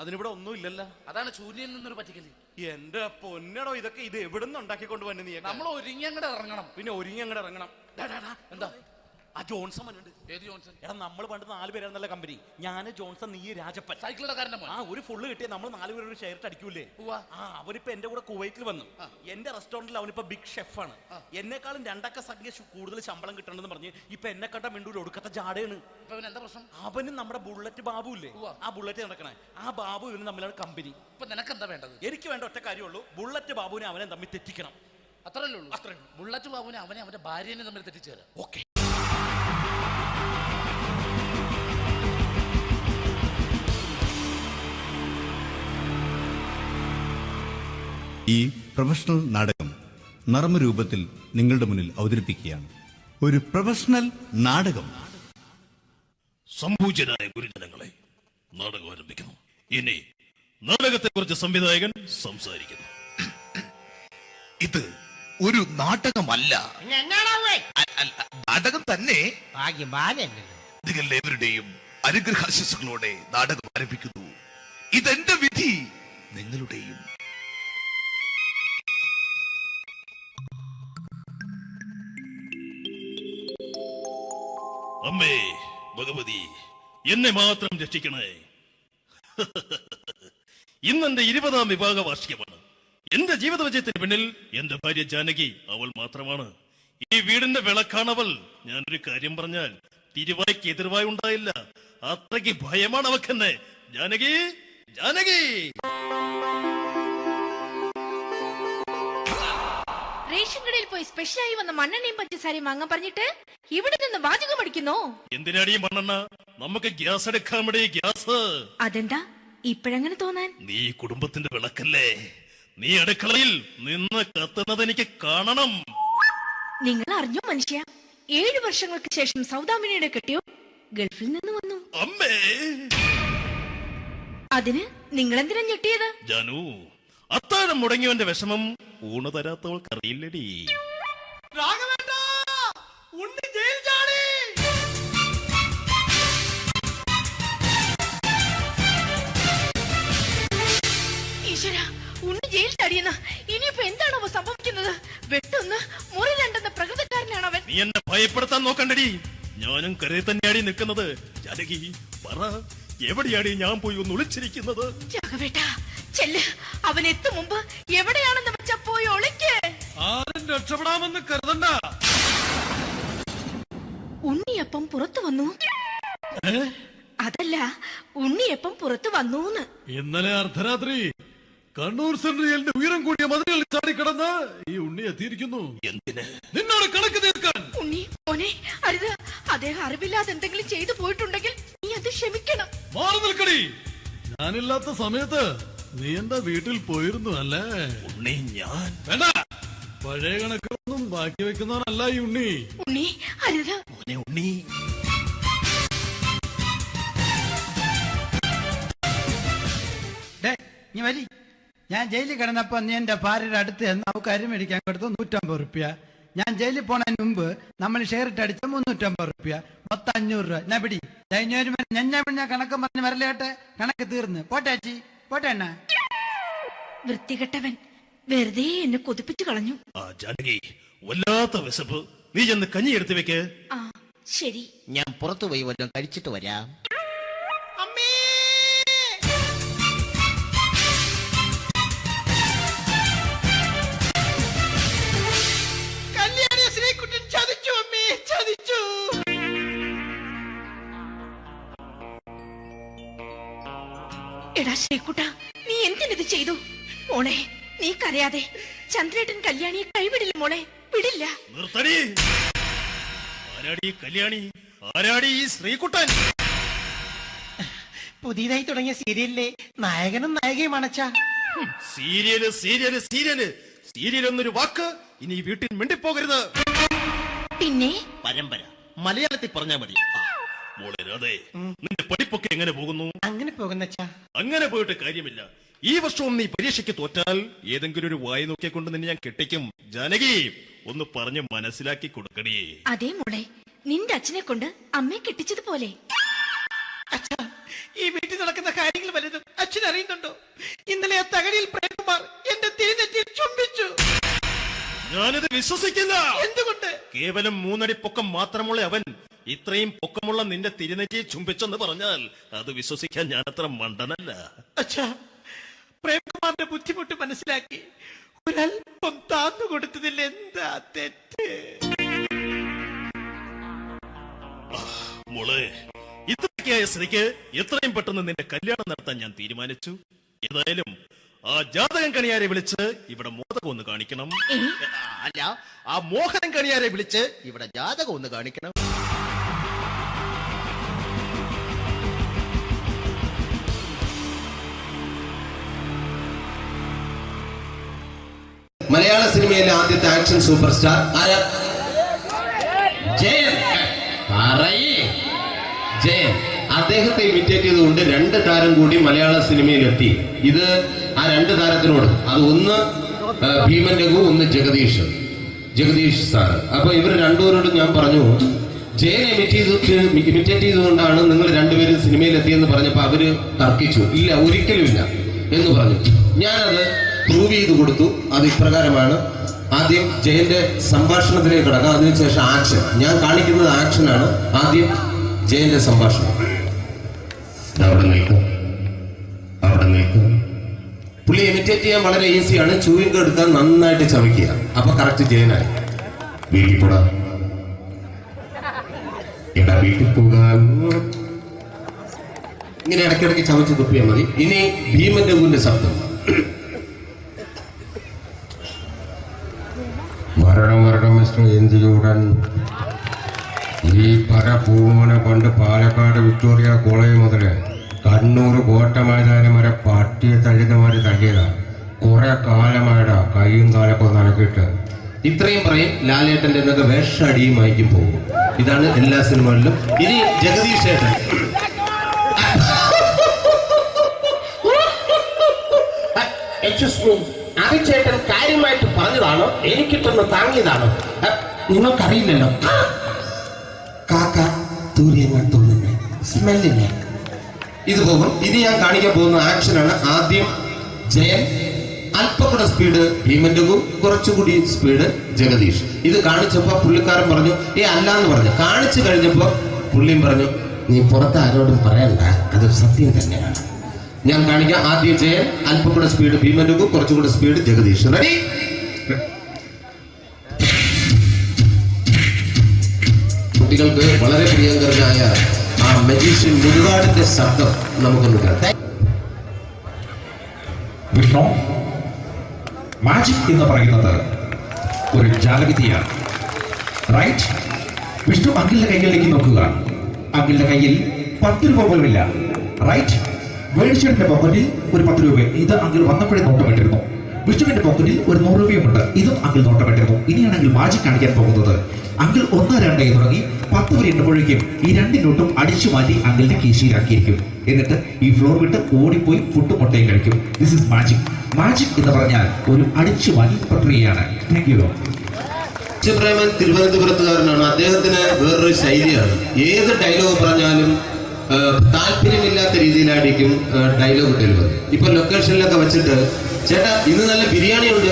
അതിനിവിടെ ഒന്നും ഇല്ലല്ലോ. അതാണ് ശൂന്യയിൽ നിന്നൊരു പറ്റിക്കല്. എന്റെ പൊന്നടോ, ഇതൊക്കെ ഇത് എവിടുന്ന് ഉണ്ടാക്കിക്കൊണ്ട് വന്നെ? നീ നമ്മൾ ഒരുങ്ങി അങ്ങോട്ട് ഇറങ്ങണം. പിന്നെ ഒരുങ്ങി അങ്ങോട്ട് ഇറങ്ങണം. എന്താ? ആ ജോൺസൺ മനുണ്ട്. ഏത് ജോൺസൺ? എടാ, നമ്മൾ പണ്ട് 4 പേരായിരുന്നല്ല കമ്പനി. ഞാന്, ജോൺസൺ, നീ, രാജപ്പൻ. സൈക്കിളുടെ കാരന്റെ മോൻ. ഒരു ഫുള്ള് കിട്ടിയ നമ്മൾ 4 പേര് ഒരു ഷെയർ അടിക്കൂലേ? അവനിപ്പോ എന്റെ കൂടെ കുവൈറ്റിൽ വന്നു. എന്റെ റെസ്റ്റോറന്റിൽ അവനിപ്പോ ബിഗ് ഷെഫാണ്. എന്നെക്കാളും 2 അക്ക സംഖ്യ കൂടുതൽ ശമ്പളം കിട്ടണമെന്ന് പറഞ്ഞ് ഇപ്പൊ എന്നെ കണ്ട മിണ്ടൂര് ഒടുക്കത്തെ ജാടയാണ്. എന്താ പ്രശ്നം? അവനും നമ്മുടെ ബുള്ളറ്റ് ബാബു ഇല്ലേ, ആ ബുള്ളറ്റ് നടക്കണേ, ആ ബാബു ഇവനും തമ്മിലാണ് കമ്പനി. ഇപ്പൊ നിനക്ക് എന്താ വേണ്ടത്? എനിക്ക് വേണ്ട ഒറ്റ കാര്യമുള്ളൂ, ബുള്ളറ്റ് ബാബുവിനെ അവനെ തമ്മിൽ തെറ്റിക്കണം. അത്രയല്ലേ ഉള്ളൂ? അത്രേ. ബുള്ളറ്റ് ബാബുവിനെ അവനെ അവന്റെ ഭാര്യനെ തമ്മിൽ തെറ്റിച്ചു തരാം. ഓക്കെ. ഈ പ്രൊഫഷണൽ നാടകം നർമ്മരൂപത്തിൽ നിങ്ങളുടെ മുന്നിൽ അവതരിപ്പിക്കുകയാണ്. ഒരു പ്രൊഫഷണൽ നാടകം. സംപൂജ്യരായ ഗുരുജനങ്ങളെ, നാടകം ആരംഭിക്കുന്നു. ഇനി നാടകത്തെ കുറിച്ച് സംവിധായകൻ സംസാരിക്കുന്നു. ഇത് ഒരു നാടകമല്ല. അല്ല, നാടകം തന്നെ. നിങ്ങളെവരുടെയും അനുഗ്രഹാശിസുകളോടെ നാടകം ആരംഭിക്കുന്നു. ഇതെന്റെ വിധി, നിങ്ങളുടെയും. അമ്മേ ഭഗവതി, എന്നെ മാത്രം രക്ഷിക്കണേ. ഇന്നെന്റെ 20ാം വിവാഹ വാർഷികമാണ്. എന്റെ ജീവിത വിജയത്തിന് പിന്നിൽ എന്റെ ഭാര്യ ജാനകി അവൾ മാത്രമാണ്. ഈ വീടിന്റെ വിളക്കാണവൾ. ഞാനൊരു കാര്യം പറഞ്ഞാൽ തിരുവായ്ക്ക് എതിർവായി ഉണ്ടായില്ല. അത്രയ്ക്ക് ഭയമാണ് അവക്കെന്നെ. ജാനകി, ജാനകി. റേഷൻ കടയിൽ പോയി സ്പെഷ്യലായി വന്ന മണ്ണെണ്ണയും പഞ്ചസാരയും വാങ്ങാൻ പറഞ്ഞിട്ട് ഇവിടെ നിന്ന് വാചകം അടിക്കുന്നോ? എന്തിനാടി മണ്ണെണ്ണ? നമുക്ക് ഗ്യാസ് എടുക്കാൻ വേണ്ടി ഗ്യാസ്. അതെന്താ ഇപ്പഴങ്ങനെ തോന്നാൻ? നീ കുടുംബത്തിന്റെ വിളക്കല്ലേ. നീ അടുക്കളയിൽ നിന്ന് കത്തുന്നത് എനിക്ക് കാണണം. നിങ്ങൾ അറിഞ്ഞോ മനുഷ്യ, 7 വർഷങ്ങൾക്ക് ശേഷം സൗദാമിനിയുടെ കെട്ടിയോ ഗൾഫിൽ നിന്ന് വന്നു. അമ്മേ, അതിന് നിങ്ങൾ എന്തിനാ ഞെട്ടിയത്? ജാനു, അത്താഴം മുടങ്ങിയവന്റെ വിഷമം ഊണ് തരാത്തവൾക്കറിയില്ലടി. ഈശ്വര, ഉണ്ണി ജയിൽ ചാടിയെന്ന. ഇനിയിപ്പോ എന്താണോ സംഭവിക്കുന്നത്? വെട്ടൊന്ന് മുറി രണ്ടെന്ന പ്രകൃതക്കാരനാണ് അവൻ. നീ എന്നെ ഭയപ്പെടുത്താൻ നോക്കണ്ടടി. ഞാനും കരയിൽ തന്നെയാടി നിൽക്കുന്നത്. ജാനകി, പറ, എവിടെയാടി ഞാൻ പോയി ഒന്ന് ഒളിച്ചിരിക്കുന്നത്? രാഘവേട്ട, ചെല്ല്. അവൻ എത്തും മുമ്പ് എവിടെയാണെന്ന് വെച്ചാ പോയി ഒളിക്ക്. ആരും രക്ഷപ്പെടാമെന്ന് കരുതണ്ട. ഉണ്ണിയപ്പം പുറത്തു വന്നു. അതല്ല, ഉണ്ണിയപ്പം പുറത്തു വന്നൂന്ന്. ഇന്നലെ അർദ്ധരാത്രി കണ്ണൂർ സെൻട്രലിന്റെ ഉയരം കൂടിയ മതിലുകളിൽ ചാടിക്കിടന്ന് ഈ ഉണ്ണി എത്തിയിരിക്കുന്നു. എന്തിന്? നിന്നോട് കണക്ക് തീർക്കാൻ. ഉണ്ണി മോനെ, അരുത്. അദ്ദേഹം അറിവില്ലാതെ എന്തെങ്കിലും ചെയ്തു പോയിട്ടുണ്ടെങ്കിൽ നീ അത് ക്ഷമിക്കണം. മാറി നിൽക്കടി. ഞാനില്ലാത്ത സമയത്ത് നീ എന്റെ വീട്ടിൽ പോയിരുന്നു അല്ലേ? ഉണ്ണി, ഞാൻ വേണ്ട. പഴയ കണക്കൊന്നും ബാക്കി വെക്കുന്നവനല്ല ഈ ഉണ്ണി. ഉണ്ണി, അരുത്. മോനെ ഉണ്ണി. ഞാൻ ജയിലിൽ കിടന്നപ്പോ നീ എന്റെ ഭാര്യയുടെ അടുത്ത് നമുക്ക് അരി മേടിക്കാൻ കൊടുത്തു 150 റുപ്യ. ഞാൻ ജയിലിൽ പോണതിന് മുമ്പ് നമ്മൾ ഷെയർ ഇട്ട് അടിച്ച 350 റുപ്യ, മൊത്തം 500 രൂപ. ഞാൻ പിടി ഞാൻ കണക്ക് പറഞ്ഞ് വരലേട്ടെ. കണക്ക് തീർന്ന് പോട്ടെ ചേച്ചി, പോട്ടെ അണ്ണ. വൃത്തികെട്ടവൻ വെറുതെ എന്നെ കൊതിപ്പിച്ചു കളഞ്ഞു. ആ ജാനകി, വല്ലാത്ത വിശപ്പ്. നീ ചെന്ന് കഞ്ഞി എടുത്തു വെക്ക്. ആ ശരി. ഞാൻ പുറത്തു പോയി വല്ലതും കഴിച്ചിട്ട് വരാം. എടാ ശ്രീകുട്ട, നീ എന്തിനിത് ചെയ്തു? മോളെ, നീ കരയാതെ. ചന്ദ്രേട്ടൻ കല്യാണിയെ കൈവിടില്ല മോളെ, വിടില്ല. നിർത്തടി. ആരാടി കല്യാണി? ആരാടി ഈ ശ്രീകുട്ടൻ? പുതിയതായി തുടങ്ങിയ സീരിയലിലെ നായകനും നായികയും അണച്ചാ. സീരിയല് സീരിയല് സീരിയല് സീരിയൽ എന്നൊരു വാക്ക് ഇനി ഈ വീട്ടിൽ മിണ്ടിപ്പോകരുത്. പിന്നെ പരമ്പര മലയാളത്തിൽ പറഞ്ഞാ മതി. മോളെ രാധേ, നിന്റെ പഠിപ്പൊക്കെ എങ്ങനെ പോകുന്നു? അങ്ങനെ പോകുന്നച്ചാ. അങ്ങനെ പോയിട്ട് കാര്യമില്ല. ഈ വർഷവും നീ പരീക്ഷയ്ക്ക് തോറ്റാൽ ഏതെങ്കിലും ഒരു വായി നോക്കിക്കൊണ്ട് നിന്നെ ഞാൻ കെട്ടിക്കും. ജാനകി, ഒന്ന് പറഞ്ഞ് മനസ്സിലാക്കി കൊടുക്കണേ. അതേ മോളെ, നിന്റെ അച്ഛനെ കൊണ്ട് അമ്മയെ കെട്ടിച്ചതുപോലെ. അച്ഛാ, ഈ വീട്ടിൽ നടക്കുന്ന കാര്യങ്ങൾ വലുതും അച്ഛൻ അറിയുന്നുണ്ടോ? ഇന്നലെ ആ തകഴിയിൽ പ്രേംകുമാർ എന്റെ തിരുനെറ്റിയിൽ ചുംബിച്ചു. ഞാനിത് വിശ്വസിക്കില്ല. എന്തുകൊണ്ട്? കേവലം 3 അടി പൊക്കം മാത്രമുള്ള അവൻ ഇത്രയും പൊക്കമുള്ള നിന്റെ തിരുനെറ്റിയെ ചുംബിച്ചെന്ന് പറഞ്ഞാൽ അത് വിശ്വസിക്കാൻ ഞാൻ അത്ര മണ്ടനല്ല. അച്ഛാ, പ്രേംകുമാറിന്റെ ബുദ്ധിമുട്ട് മനസ്സിലാക്കി ഒരല്പം താന്നു കൊടുത്തതിൽ എന്താ തെറ്റ്? മോളെ, ഇത്രയ്ക്കായ സ്ത്രീക്ക് എത്രയും പെട്ടെന്ന് നിന്റെ കല്യാണം നടത്താൻ ഞാൻ തീരുമാനിച്ചു. ഏതായാലും ആ ജാതകം കണിയാരെ വിളിച്ച് ഇവിടെ മോദകം ഒന്ന് കാണിക്കണം. അല്ല, ആ മോഹനം കണിയാരെ വിളിച്ച് ഇവിടെ ജാതകം ഒന്ന് കാണിക്കണം. മലയാള സിനിമയിലെ ആദ്യത്തെ ആക്ഷൻ സൂപ്പർ സ്റ്റാർ ആരാ? ജയൻ. ജയൻ. അദ്ദേഹത്തെ ഇമിറ്റേറ്റ് ചെയ്തുകൊണ്ട് 2 താരം കൂടി മലയാള സിനിമയിലെത്തി. ഇത് ആ 2 താരത്തിനോട്, അത് ഒന്ന് ഭീമൻ രഘു, ഒന്ന് ജഗദീഷ്. ജഗദീഷ് സാർ. അപ്പൊ ഇവർ രണ്ടുപേരോടും ഞാൻ പറഞ്ഞു, ജയനെ ഇമിറ്റേറ്റ് ചെയ്തുകൊണ്ടാണ് നിങ്ങൾ രണ്ടുപേരും സിനിമയിൽ എത്തിയെന്ന് പറഞ്ഞപ്പോൾ അവര് തർക്കിച്ചു. ഇല്ല, ഒരിക്കലുമില്ല എന്ന് പറഞ്ഞു. ഞാനത് പ്രൂവ് ചെയ്ത് കൊടുത്തു. അത് ഇപ്രകാരമാണ്. ആദ്യം ജയന്റെ സംഭാഷണത്തിലേക്ക് കിടക്കാം, അതിനുശേഷം ആക്ഷൻ. ഞാൻ കാണിക്കുന്നത് ആക്ഷനാണ്. ആദ്യം ജയന്റെ സംഭാഷണം. അവിടെ നിൽക്കും, അവിടെ നിൽക്കും. പുള്ളി ഇമിറ്റേറ്റ് ചെയ്യാൻ വളരെ ഈസിയാണ്. ചൂയിങ് എടുക്കാൻ നന്നായിട്ട് ചവയ്ക്കുക. അപ്പൊ കറക്റ്റ് ജയനായി. വീട്ടിൽ പോടാ, എടാ വീട്ടിൽ പോകാൻ. ഇങ്ങനെ ഇടയ്ക്കിടയ്ക്ക് ചവച്ച് തുപ്പിയാൽ മതി. ഇനി ഭീമന്റെ ഊരിന്റെ ശബ്ദം. വരണം വരണം മിസ്റ്റർ എന്തിലൂടൻ. ഈ പരപൂമനെ കൊണ്ട് പാലക്കാട് വിക്ടോറിയ കോളേജ് മുതല് കണ്ണൂർ കോട്ട മൈതാനം വരെ പട്ടിയെ തള്ളുന്നമാര് തള്ളിയതാ. കുറെ കാലമായടാ കൈയും കാലൊക്കെ നനക്കിട്ട്. ഇത്രയും പറയും. ലാലേട്ടന്റെ എന്നൊക്കെ വേഷടിയുമായിരിക്കും പോകും. ഇതാണ് എല്ലാ സിനിമകളിലും. ഇനി ജഗദീഷ് ഏട്ടൻ. ചേട്ടൻ കാര്യമായിട്ട് പറഞ്ഞതാണോ എനിക്കിട്ടൊന്ന് താങ്ങിയതാണോ? നിങ്ങൾക്കറിയില്ലല്ലോ. കാക്ക തൂര്യങ്ങൾ തോന്നുന്നു, സ്മെല്ലില്ലേ? ഇത് പോകും. ഇനി ഞാൻ കാണിക്കാൻ പോകുന്ന ആക്ഷനാണ്. ആദ്യം ജയൻ, അല്പം കൂടെ സ്പീഡ് ഭീമന്റെകും, കുറച്ചുകൂടി സ്പീഡ് ജഗദീഷ്. ഇത് കാണിച്ചപ്പോ പുള്ളിക്കാരൻ പറഞ്ഞു അല്ലാന്ന് പറഞ്ഞു. കാണിച്ചു കഴിഞ്ഞപ്പോ പുള്ളിയും പറഞ്ഞു നീ പുറത്ത് ആരോടും പറയണ്ട, അത് സത്യം തന്നെയാണ്. ഞാൻ കാണിക്കാം. ആദ്യം ജയൻ, അല്പം കൂടെ സ്പീഡ് ഭീമന്റെകും, കുറച്ചുകൂടെ സ്പീഡ് ജഗദീഷ്. റെഡി? കുട്ടികൾക്ക് വളരെ പ്രിയങ്കരനായ ആ മജീഷ്യൻ മുരുകാടിന്റെ ശബ്ദം നമുക്കൊന്ന് കേൾക്കാം. വിഷ്ണു, മാജിക് എന്ന് പറയുന്നത് ഒരു ജാലവിദ്യയാണ്, റൈറ്റ്? വിഷ്ണു അങ്കിളിന്റെ കൈകളിലേക്ക് നോക്കുക. അങ്കിളിന്റെ കയ്യിൽ 10 രൂപ പോലുമില്ല, റൈറ്റ്? വേണിച്ചേട്ടന്റെ പോക്കറ്റിൽ ഒരു 10 രൂപ. ഇത് അങ്കിൾ വന്നപ്പോഴേ നോട്ടമിട്ടിരുന്നു. വിഷ്ണുവിന്റെ പോക്കറ്റിൽ ഒരു 100 രൂപയുമുണ്ട്. ഇതും അങ്കിൾ നോട്ടമിട്ടിരുന്നു. ഇനിയാണ് അങ്കിൾ മാജിക് കാണിക്കാൻ പോകുന്നത്. അങ്കിൾ 1, 2 തുടങ്ങി 10 വരെ എണ്ണുമ്പോഴേക്കും ഈ 2 നോട്ടും അടിച്ചു മാറ്റി അങ്കിളിന്റെ കീശയിലാക്കിയിരിക്കും. എന്നിട്ട് ഈ ഫ്ലോർ വിട്ട് ഓടിപ്പോയി ഫുഡ് മുട്ടയും കഴിക്കും. This is magic. മാജിക് എന്ന് പറഞ്ഞാൽ ഒരു അടിച്ചു മാറ്റി പ്രക്രിയയാണ്. Thank you. പ്രേമൻ തിരുവനന്തപുരത്തുകാരനാണ്. അദ്ദേഹത്തിന് വേറൊരു ശൈലിയാണ്. ഏത് ഡയലോഗ് പറഞ്ഞാലും താല്പര്യമില്ലാത്ത രീതിയിലായിരിക്കും ഡയലോഗ് ഡെലിവറി. ഇപ്പൊ ലൊക്കേഷനിലൊക്കെ വെച്ചിട്ട് ചേട്ടാ ഇന്ന് നല്ല ബിരിയാണി ഉണ്ട്,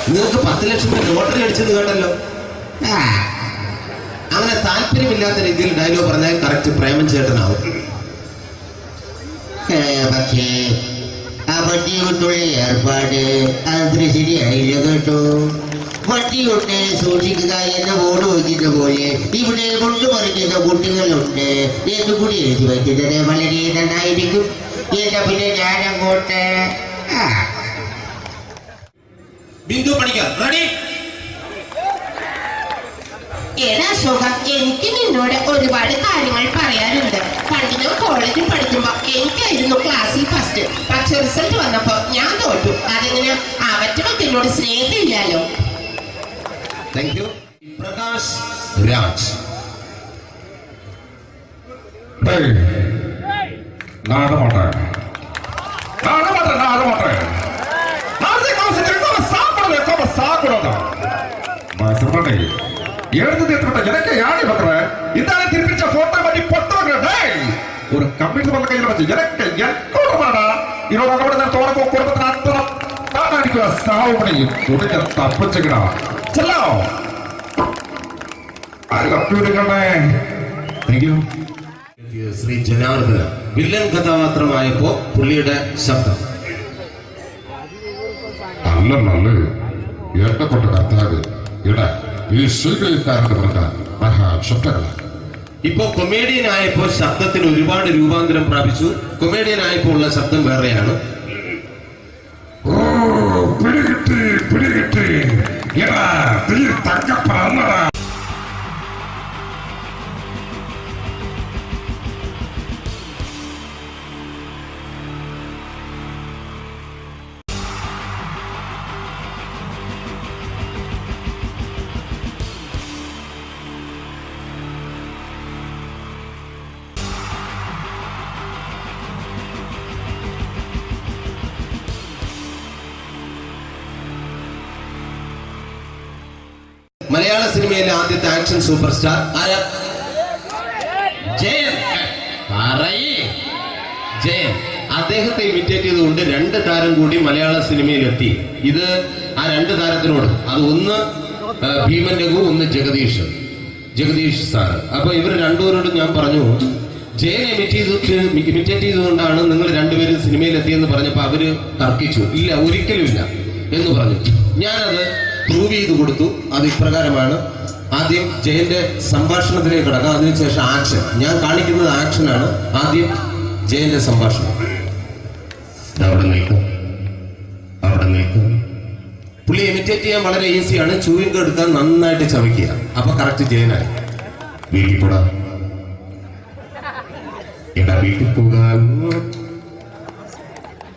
നിങ്ങൾക്ക് 10 ലക്ഷം രൂപ ലോട്ടറി അടിച്ചെന്ന് കേട്ടല്ലോ. അങ്ങനെ താല്പര്യമില്ലാത്ത രീതിയിൽ ഡയലോഗ് പറഞ്ഞാൽ കറക്റ്റ് പ്രേമൻ ചേട്ടനാവും. പക്ഷേ ആ വട്ടി കൊണ്ടുള്ള ഏർപ്പാട് അത്ര ശരിയായില്ല കേട്ടോ. വട്ടി കൊണ്ട് സൂക്ഷിക്കുക എന്ന ബോർഡ് വയ്ക്കുന്ന പോലെ ഇവിടെ കൊണ്ടുപറിക്കുന്ന കുട്ടികളുണ്ട് എന്ന് കൂടി എഴുതി വയ്ക്കുന്നത് വളരെ നന്നായിരിക്കും. എന്നാ പിന്നെ ഞാൻ അങ്ങോട്ട് ബിന്ദു പണിക്കർ. റെഡി? എനിക്ക് നിന്നോട് ഒരുപാട് കാര്യങ്ങൾ പറയാനുണ്ട്. പണ്ട് ഞാൻ കോളേജിൽ പഠിക്കുമ്പോ എനിക്കായിരുന്നു ക്ലാസ്സിൽ ഫസ്റ്റ്. പക്ഷെ റിസൾട്ട് വന്നപ്പോ ഞാൻ തോറ്റു. അതെങ്ങനെ അവറ്റൊക്കെ എന്നോട് സ്നേഹമില്ലല്ലോ. Thank you. പ്രകാശ് രാജ്. ஒரு கம்ப்யூட்டர் கையில் வச்சு எனக்கு எக்கோடமாடா இதோட நான் தோறப்போ குடும்பത്തിന് അത്ര താനായിരിക്കും സാവ് പണിയും ഉടനെ തപ്പിച്ചുകിടാ ചെല്ലോ ആര് കമ്പ്യൂട്ടറിനെ. Thank you. Shri Janardhana villain കഥാപാത്രമായപ്പോ പുള്ളിയുടെ ശബ്ദം. അല്ലല്ല എന്നെ കൊണ്ട് കർത്താവ് ഇടാ ഈ സ്വീകരിക്കാരെന്ന് പറഞ്ഞാൽ മഹാശബ്ദങ്ങളാണ്. ഇപ്പൊ കൊമേഡിയൻ ആയപ്പോ ശബ്ദത്തിന് ഒരുപാട് രൂപാന്തരം പ്രാപിച്ചു. കൊമേഡിയൻ ആയപ്പോ ഉള്ള ശബ്ദം വേറെയാണ്. ഓ പിടികിട്ടി പിടികിട്ടി തങ്കപ്പറന്നടാ. മലയാള സിനിമയിലെ ആദ്യത്തെ ആക്ഷൻ സൂപ്പർ സ്റ്റാർ ആരാ? ജയൻ. പറയേ ജയൻ. അദ്ദേഹത്തെ ഇമിറ്റേറ്റ് ചെയ്തുകൊണ്ട് 2 താരം കൂടി മലയാള സിനിമയിലെത്തി. ഇത് ആ 2 താരത്തിനോട്, അത് ഒന്ന് ഭീമൻ രഘു, ഒന്ന് ജഗദീഷ് സാറ്. അപ്പൊ ഇവർ രണ്ടുപേരോടും ഞാൻ പറഞ്ഞു, ജയനെ ഇമിറ്റേറ്റ് ചെയ്തുകൊണ്ടാണ് നിങ്ങൾ രണ്ടുപേരും സിനിമയിലെത്തിയെന്ന് പറഞ്ഞപ്പോൾ അവര് തർക്കിച്ചു. ഇല്ല, ഒരിക്കലും ഇല്ല എന്ന് പറഞ്ഞു. ഞാനത് പ്രൂവ് ചെയ്ത് കൊടുത്തു. അത് ഇപ്രകാരമാണ്. ആദ്യം ജയന്റെ സംഭാഷണത്തിലേക്ക് കിടക്കാം, അതിനുശേഷം ആക്ഷൻ. ഞാൻ കാണിക്കുന്നത് ആക്ഷനാണ്. ആദ്യം ജയന്റെ സംഭാഷണം. അവിടെ നിൽക്കും. പുള്ളി ഇമിറ്റേറ്റ് ചെയ്യാൻ വളരെ ഈസിയാണ്. ചൂയിങ് എടുക്കാൻ നന്നായിട്ട് ചവയ്ക്കുക. അപ്പൊ കറക്റ്റ് ജയനായി. വീട്ടിൽ പോടാ, എടാ വീട്ടിൽ പോകാൻ.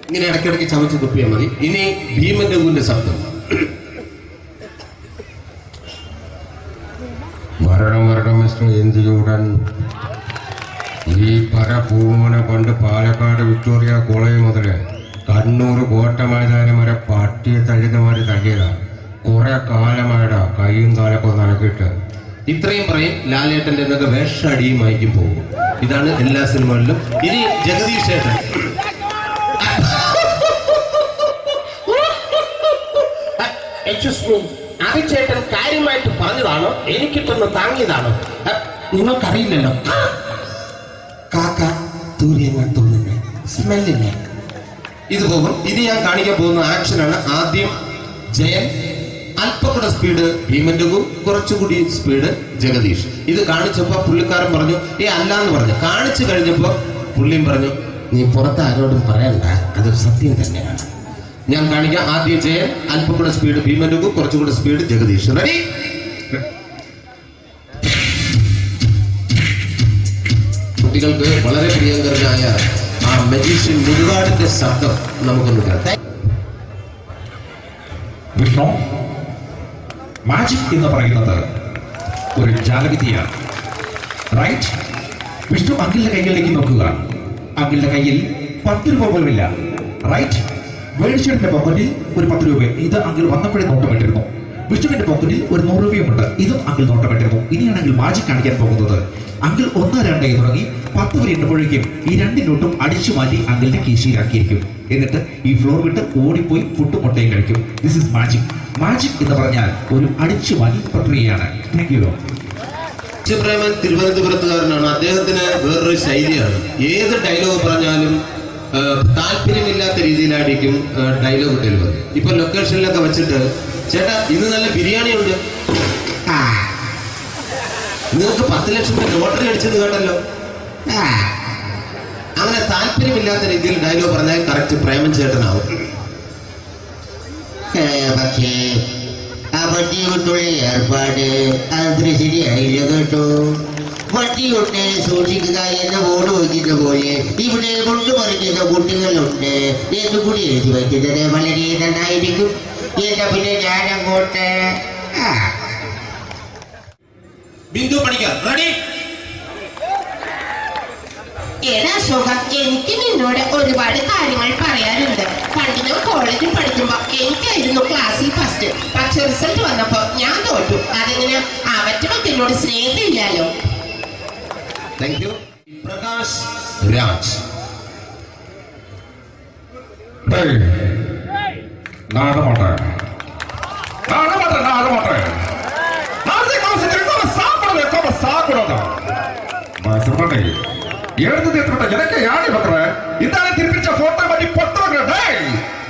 ഇങ്ങനെ ഇടയ്ക്കിടയ്ക്ക് ചവച്ച് തുപ്പിയാൽ മതി. ഇനി ഭീമൻ രഘുവിന്റെ ശബ്ദം. വരണം മിസ്റ്റർ എന്തിയൂടൻ. ഈ പര പൂമോനെ പണ്ട് പാലക്കാട് വിക്ടോറിയ കോളേജ് മുതല് കണ്ണൂർ കോട്ട മൈതാനം വരെ പട്ടിയെ തള്ളുന്നമാര് തള്ളിയതാ. കുറെ കാലമായിടാ കൈയും കാലൊക്കെ നനക്കിട്ട്. ഇത്രയും പറയും. ലാലേട്ടന്റെ എന്നൊക്കെ വേഷടിയുമായിരിക്കും പോകും. ഇതാണ് എല്ലാ സിനിമകളിലും. ഇനി ജഗദീഷ് ഏട്ടൻ. ചേട്ടൻ കാര്യമായിട്ട് പറഞ്ഞതാണോ എനിക്കിട്ടൊന്ന് താങ്ങിയതാണോ? നിങ്ങൾക്കറിയില്ലല്ലോ. കാക്ക തൂരിയങ്ങാൻ തോന്നുന്നേ, സ്മെല്ലില്ലേ? ഇത് പോകും. ഇത് ഞാൻ കാണിക്കാൻ പോകുന്ന ആക്ഷനാണ്. ആദ്യം ജയൻ, അല്പം കൂടെ സ്പീഡ് ഭീമൻ രഘു, കുറച്ചുകൂടി സ്പീഡ് ജഗദീഷ്. ഇത് കാണിച്ചപ്പോ പുള്ളിക്കാരൻ പറഞ്ഞു അല്ലാന്ന് പറഞ്ഞു. കാണിച്ചു കഴിഞ്ഞപ്പോ പുള്ളിയും പറഞ്ഞു നീ പുറത്ത് ആരോടും പറയണ്ട, അത് സത്യം തന്നെയാണ്. ഞാൻ കാണിക്കാം. ആദ്യം ജയൻ, അല്പം കൂടെ സ്പീഡ് ഭീമൻ രഘു, കുറച്ചുകൂടെ സ്പീഡ് ജഗദീഷ്. റെഡി? കുട്ടികൾക്ക് വളരെ പ്രിയങ്കരനായ ആ മജീഷ്യൻ മുരുകാടിന്റെ ശബ്ദം നമുക്കൊന്ന് കേൾക്കാം. വിഷ്ണു, മാജിക് എന്ന് പറയുന്നത് ഒരു ജാലവിദ്യയാണ്. റൈറ്റ്? വിഷ്ണു അങ്കിളിന്റെ കൈകളിലേക്ക് നോക്കുക. അങ്കിളിന്റെ കയ്യിൽ 10 രൂപ പോലുമില്ല. റൈറ്റ്? വേണിച്ചേട്ടന്റെ പോക്കറ്റിൽ ഒരു 10 രൂപ. ഇത് അങ്കിൾ വന്നപ്പോഴേ നോട്ടമിട്ടിരുന്നു. വിഷ്ണുവിന്റെ പോക്കറ്റിൽ ഒരു 100 രൂപയുമുണ്ട്. ഇതും അങ്കിൾ നോട്ടമിട്ടിരുന്നു. ഇനിയാണെങ്കിൽ മാജിക് കാണിക്കാൻ പോകുന്നത്. അങ്കിൾ 1, 2 തുടങ്ങി 10 വരെ എണ്ണുമ്പോഴേക്കും ഈ 2 നോട്ടും അടിച്ചു മാറ്റി അങ്കിളിന്റെ കീശയിലാക്കിയിരിക്കും. എന്നിട്ട് ഈ ഫ്ലോർ വിട്ട് ഓടിപ്പോയി പുട്ടും മുട്ടയും കഴിക്കും. This is magic. മാജിക് എന്ന് പറഞ്ഞാൽ ഒരു അടിച്ചു മാറ്റി പ്രക്രിയയാണ്. Thank you. പ്രേമൻ തിരുവനന്തപുരത്തുകാരനാണ്. അദ്ദേഹത്തിന് വേറൊരു ശൈലിയാണ്. ഏത് ഡയലോഗ് പറഞ്ഞാലും താല്പര്യമില്ലാത്ത രീതിയിലായിരിക്കും ഡയലോഗ് ഡെലിവറി. ഇപ്പൊ ലൊക്കേഷനിലൊക്കെ വെച്ചിട്ട് ചേട്ടാ ഇന്ന് നല്ല ബിരിയാണി ഉണ്ട്, നിങ്ങൾക്ക് 10 ലക്ഷം രൂപ ലോട്ടറി അടിച്ചെന്ന് കേട്ടല്ലോ. അങ്ങനെ താല്പര്യമില്ലാത്ത രീതിയിൽ ഡയലോഗ് പറഞ്ഞാൽ കറക്റ്റ് പ്രേമൻ ചേട്ടനാവും. പക്ഷേ ആ വണ്ടി കൊണ്ടുള്ള ഏർപ്പാട് അത്ര ശരിയായില്ല കേട്ടോ. വണ്ടി കൊണ്ട് സൂക്ഷിക്കുക എന്ന് ബോർഡ് വയ്ക്കുന്ന പോലെ ഇവിടെ കൊണ്ടുമറിക്കുന്ന കുട്ടികളുണ്ട് എന്ന് കൂടി എഴുതി വയ്ക്കുന്നത് വളരെ നന്നായിരിക്കും. എന്നാ പിന്നെ ഞാനങ്ങോട്ട് ബിന്ദു പണിക്കർ. റെഡി? എടാ ശോഭ, എനിക്ക് നിന്നോട് ഒരുപാട് കാര്യങ്ങൾ പറയാനുണ്ട്. പണ്ട് ഞാൻ കോളേജിൽ പഠിക്കുമ്പോ എനിക്കായിരുന്നു ക്ലാസ്സിൽ ഫസ്റ്റ്. പക്ഷെ റിസൾട്ട് വന്നപ്പോ ഞാൻ തോറ്റു. അതെങ്ങനെ അവറ്റൊക്കെ എന്നോട് സ്നേഹമില്ലല്ലോ. Thank you. പ്രകാശ് രാജ്.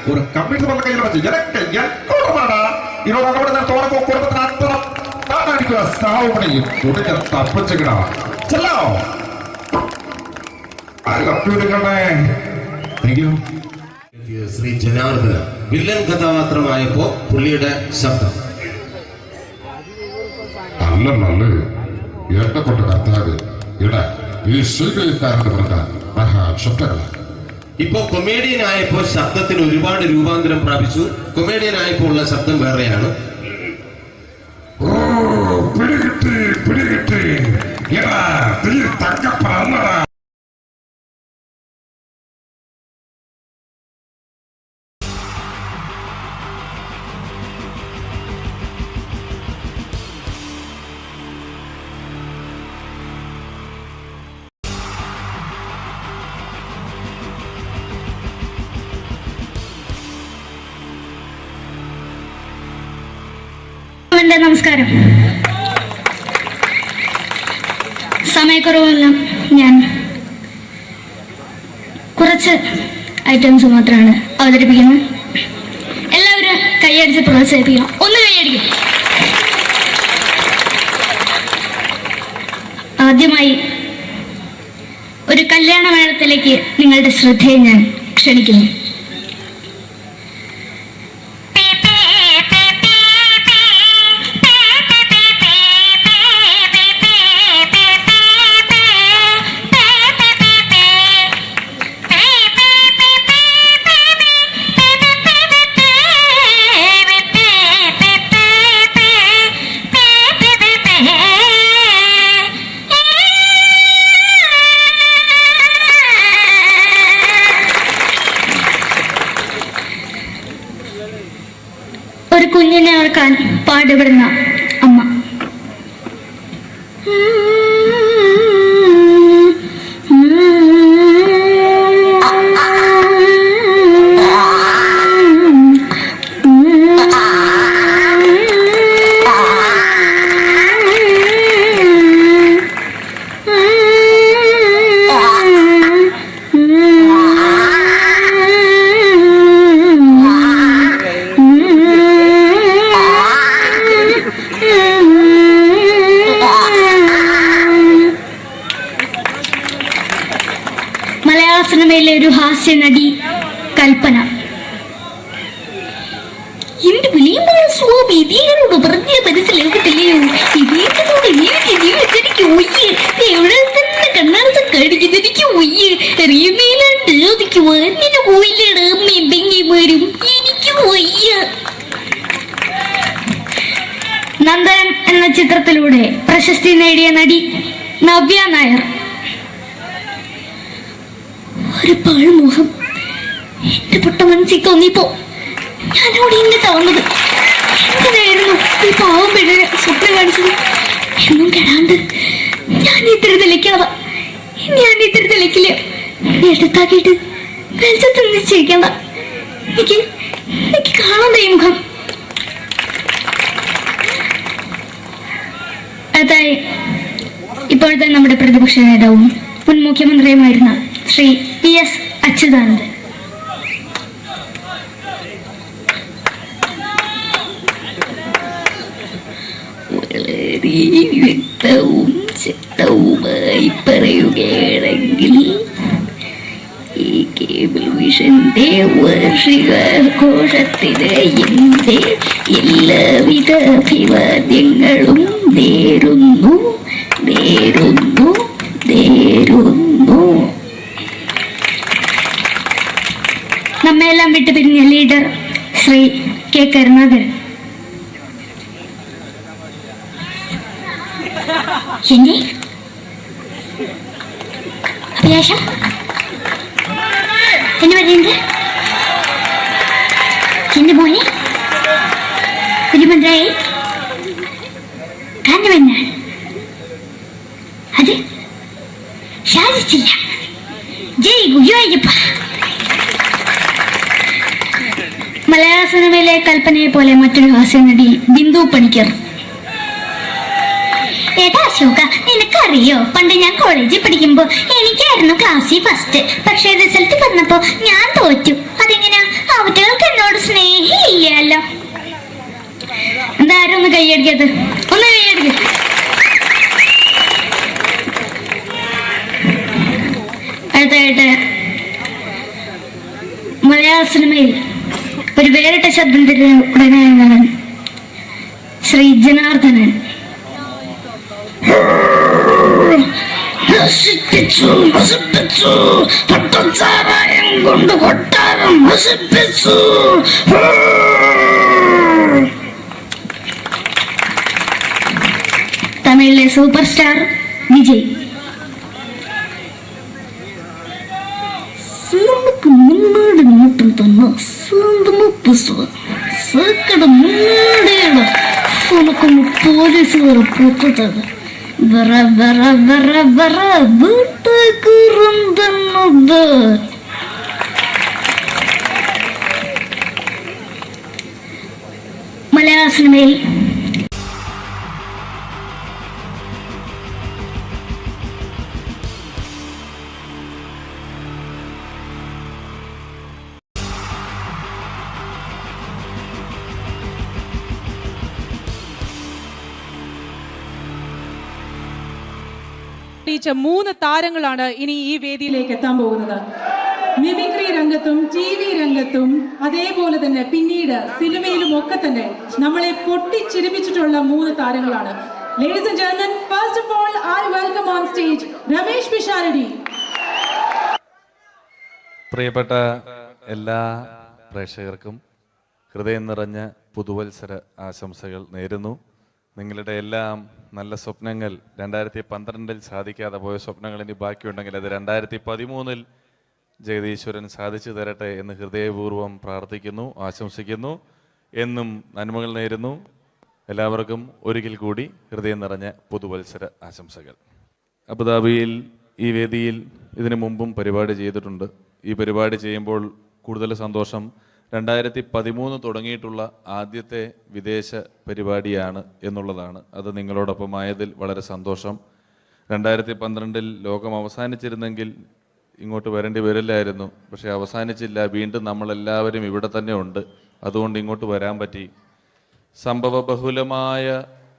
ஒரு கம்ப்யூட்டர் பண்ண கையில் வச்சு எனக்கு எக்கோடமாடா இதோட கூட தோறப்போ குடும்பത്തിന് അത്ര താനായിരിക്കും സാവ് പണി തുടങ്ങി തപ്പിച്ചുകിടാ ചെല്ലോ ശ്രീ ജനാർദ്ദന വില്ലൻ കഥാപാത്രമായപ്പോ പുള്ളിയുടെ ശബ്ദം. നല്ല നല്ല ഏട്ടപ്പെട്ട കർത്താവ് ഇട ഈ ശ്രീകാരന്റെ പറഞ്ഞ മഹാശക്തരല്ല. ഇപ്പൊ കൊമേഡിയൻ ആയപ്പോ ശബ്ദത്തിന് ഒരുപാട് രൂപാന്തരം പ്രാപിച്ചു. കൊമേഡിയൻ ആയപ്പോ ഉള്ള ശബ്ദം വേറെയാണ്. ഓ പിടികിട്ടി എടാ തീ തങ്കപ്പറന്നടാ. നമസ്കാരം. സമയക്കുറവെല്ലാം ഞാൻ കുറച്ച് ഐറ്റംസ് മാത്രമാണ് അവതരിപ്പിക്കുന്നത്. എല്ലാവരും കൈയടിച്ച് പ്രോത്സാഹിപ്പിക്കണം. ഒന്ന് കൈയടിക്കും. ആദ്യമായി ഒരു കല്യാണ മേളത്തിലേക്ക് നിങ്ങളുടെ ശ്രദ്ധയെ ഞാൻ ക്ഷണിക്കുന്നു. ഒരു കുഞ്ഞിനെ ഓർക്കാൻ പാടുപെടുന്ന അമ്മ. മലയാള സിനിമയിലെ ഒരു ഹാസ്യ നടി കൽപ്പന. എന്റെ വിളിയമായ സ്വാമി ഇതിനോട് പറഞ്ഞ മനസ്സിലാക്കത്തില്ലയോ? ഇതിനോട് എനിക്ക് ജീവിതത്തിലേക്ക് ഒയ്യ് എവിടെ തന്നെ കണ്ണാടത്ത് കടിക്കുന്നത് എനിക്ക് ഒയ്യ് റിയമയിലാണ്ട് ചോദിക്കുവാ നിന്നെ പോയില്ലേടാ അമ്മയും പെങ്ങിമാരും എനിക്ക് ഒയ്യ. നന്ദനം എന്ന ചിത്രത്തിലൂടെ പ്രശസ്തി നേടിയ നടി നവ്യ നായർ. ഒരു പാഴ്മുഖം എന്റെ പൊട്ട മനസ്സിൽ തോന്നിയപ്പോ ഞാനോട് ഇന്നിട്ടാ വന്നത്. എന്തിനായിരുന്നു ഈ പാവം പെണ്ണിനെ സ്വപ്നം കാണിച്ചത്? എന്നും കെടാണ്ട് ഞാൻ ഇത്തിരി തെളിക്കാതെ ഞാൻ ഇത്തിരി തെളിക്കില്ല. എടുത്താക്കിയിട്ട് വെളിച്ചത്ത് നിശ്ചയിക്കണ്ട. എനിക്ക് കാണാൻ ഈ മുഖം. അതായി ഇപ്പോഴത്തെ നമ്മുടെ പ്രതിപക്ഷ നേതാവും മുൻ മുഖ്യമന്ത്രിയുമായിരുന്ന ശ്രീ PS അച്യുതാനന്ദൻ. വളരെ വ്യക്തവും ശക്തവുമായി പറയുകയാണെങ്കിൽ ഈ കേബിൾ വിഷന്റെ വാർഷികാഘോഷത്തിന് എന്റെ എല്ലാവിധ അഭിവാദ്യങ്ങളും നേരുന്നു. നമ്മെല്ലാം വിട്ടുപിരിഞ്ഞ ലീഡർ ശ്രീ കെ കരുണാകരൻ. എന്റെ അഭിലാഷം എന്നെ പറയുന്നത് എന്റെ മോനെ തിരുമന്ത്രായി കാഞ്ഞവന്നാണ്. അത് സാധിച്ചില്ല. ജയ് ഗുരുവായൂരപ്പ. മലയാള സിനിമയിലെ കൽപ്പനയെ പോലെ മറ്റൊരു ഹാസ്യ നടി ബിന്ദു പണിക്കർ. ഏട്ടാ അശോക, നിനക്കറിയോ പണ്ട് ഞാൻ കോളേജിൽ പഠിക്കുമ്പോ എനിക്കായിരുന്നു ക്ലാസ്സിൽ ഫസ്റ്റ്. പക്ഷെ റിസൾട്ട് വന്നപ്പോ ഞാൻ തോറ്റു. അതെങ്ങനെയാ? അവറ്റകൾക്ക് എന്നോട് സ്നേഹമില്ലല്ലോ. എന്താരും ഒന്ന് കൈയടിക്കത്? ഒന്ന് കൈയടിക്ക. അടുത്തായിട്ട് മലയാള സിനിമയിൽ ഒരു വേറിട്ട ശബ്ദത്തിന്റെ ഉടനായ ശ്രീ ജനാർദ്ദനൻ. കൊണ്ട് കൊട്ടാരം നശിപ്പിച്ചു. തമിഴിലെ സൂപ്പർ സ്റ്റാർ വിജയ്. നമുക്ക് മുന്നോട്ട് നോട്ടം തന്നെ സ്വന്തമോ പുസ്തകം സക്കട മുന്നോടിയാണ് നമുക്കൊന്ന് പോലീസുകാർ പുറത്തത് വറ വറ വറ വറ വീട്ടുകുറുന്നത്. മലയാള സിനിമയിൽ പൊട്ടിച്ച 3 താരങ്ങളാണ് ഇനി ഈ വേദിയിലേക്ക് എത്താൻ പോകുന്നത്. മിമിക്രി രംഗത്തും TV രംഗത്തും അതേപോലെ തന്നെ പിന്നീട് സിനിമയിലും ഒക്കെ തന്നെ നമ്മളെ പൊട്ടിച്ചിരിപ്പിച്ചിട്ടുള്ള 3 താരങ്ങളാണ്. Ladies and gentlemen, first of all, I welcome on stage Ramesh Pisharadi. പ്രിയപ്പെട്ട എല്ലാ പ്രേക്ഷകർക്കും ഹൃദയം നിറഞ്ഞ പുതുവത്സര ആശംസകൾ നേരുന്നു. നിങ്ങളുടെ എല്ലാം നല്ല സ്വപ്നങ്ങൾ 2012 സാധിക്കാതെ പോയ സ്വപ്നങ്ങൾ ഇനി ബാക്കിയുണ്ടെങ്കിൽ അത് 2013 ജഗദീശ്വരൻ സാധിച്ചു തരട്ടെ എന്ന് ഹൃദയപൂർവ്വം പ്രാർത്ഥിക്കുന്നു, ആശംസിക്കുന്നു. എന്നും നന്മകൾ നേരുന്നു. എല്ലാവർക്കും ഒരിക്കൽ കൂടി ഹൃദയം നിറഞ്ഞ പുതുവത്സര ആശംസകൾ. അബുദാബിയിൽ ഈ വേദിയിൽ ഇതിനു മുമ്പും പരിപാടി ചെയ്തിട്ടുണ്ട്. ഈ പരിപാടി ചെയ്യുമ്പോൾ കൂടുതൽ സന്തോഷം 2013 തുടങ്ങിയിട്ടുള്ള ആദ്യത്തെ വിദേശ പരിപാടിയാണ് എന്നുള്ളതാണ്. അത് നിങ്ങളോടൊപ്പം ആയതിൽ വളരെ സന്തോഷം. 2012 ലോകം അവസാനിച്ചിരുന്നെങ്കിൽ ഇങ്ങോട്ട് വരേണ്ടി വരില്ലായിരുന്നു. പക്ഷേ അവസാനിച്ചില്ല. വീണ്ടും നമ്മളെല്ലാവരും ഇവിടെ തന്നെ ഉണ്ട്. അതുകൊണ്ട് ഇങ്ങോട്ട് വരാൻ പറ്റി. സംഭവബഹുലമായ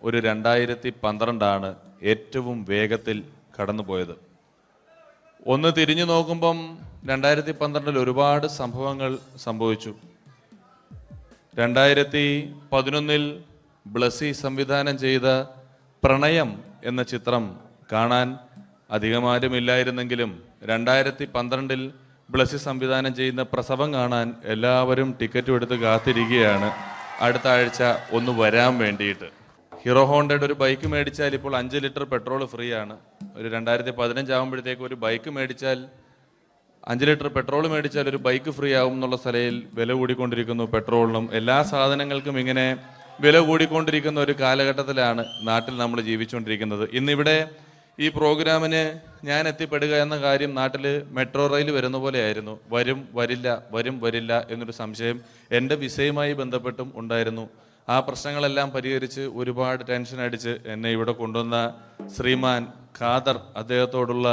ഒരു 2012 ഏറ്റവും വേഗത്തിൽ കടന്നുപോയത്. ഒന്ന് തിരിഞ്ഞു നോക്കുമ്പം 2012 ഒരുപാട് സംഭവങ്ങൾ സംഭവിച്ചു. 2011 ബ്ലസി സംവിധാനം ചെയ്ത പ്രണയം എന്ന ചിത്രം കാണാൻ അധികമാരുമില്ലായിരുന്നെങ്കിലും 2012 ബ്ലസി സംവിധാനം ചെയ്യുന്ന പ്രസവം കാണാൻ എല്ലാവരും ടിക്കറ്റും എടുത്ത് കാത്തിരിക്കുകയാണ് അടുത്ത ആഴ്ച ഒന്ന് വരാൻ വേണ്ടിയിട്ട്. ഹീറോ ഹോണ്ടയുടെ ഒരു ബൈക്ക് മേടിച്ചാൽ ഇപ്പോൾ 5 ലിറ്റർ പെട്രോൾ ഫ്രീ ആണ്. ഒരു 2015 ആകുമ്പോഴത്തേക്ക് ഒരു ബൈക്ക് മേടിച്ചാൽ 5 ലിറ്റർ പെട്രോൾ മേടിച്ചാൽ ഒരു ബൈക്ക് ഫ്രീ ആവും എന്നുള്ള സ്ഥലയിൽ വില കൂടിക്കൊണ്ടിരിക്കുന്നു. പെട്രോളിനും എല്ലാ സാധനങ്ങൾക്കും ഇങ്ങനെ വില കൂടിക്കൊണ്ടിരിക്കുന്ന ഒരു കാലഘട്ടത്തിലാണ് നാട്ടിൽ നമ്മൾ ജീവിച്ചുകൊണ്ടിരിക്കുന്നത്. ഇന്നിവിടെ ഈ പ്രോഗ്രാമിന് ഞാൻ എത്തിപ്പെടുക എന്ന കാര്യം നാട്ടിൽ മെട്രോ റെയിൽ വരുന്ന പോലെ ആയിരുന്നു. വരും വരില്ല എന്നൊരു സംശയം എൻ്റെ വിസയുമായി ബന്ധപ്പെട്ടും ഉണ്ടായിരുന്നു. ആ പ്രശ്നങ്ങളെല്ലാം പരിഹരിച്ച് ഒരുപാട് ടെൻഷൻ അടിച്ച് എന്നെ ഇവിടെ കൊണ്ടുവന്ന ശ്രീമാൻ ഖാദർ, അദ്ദേഹത്തോടുള്ള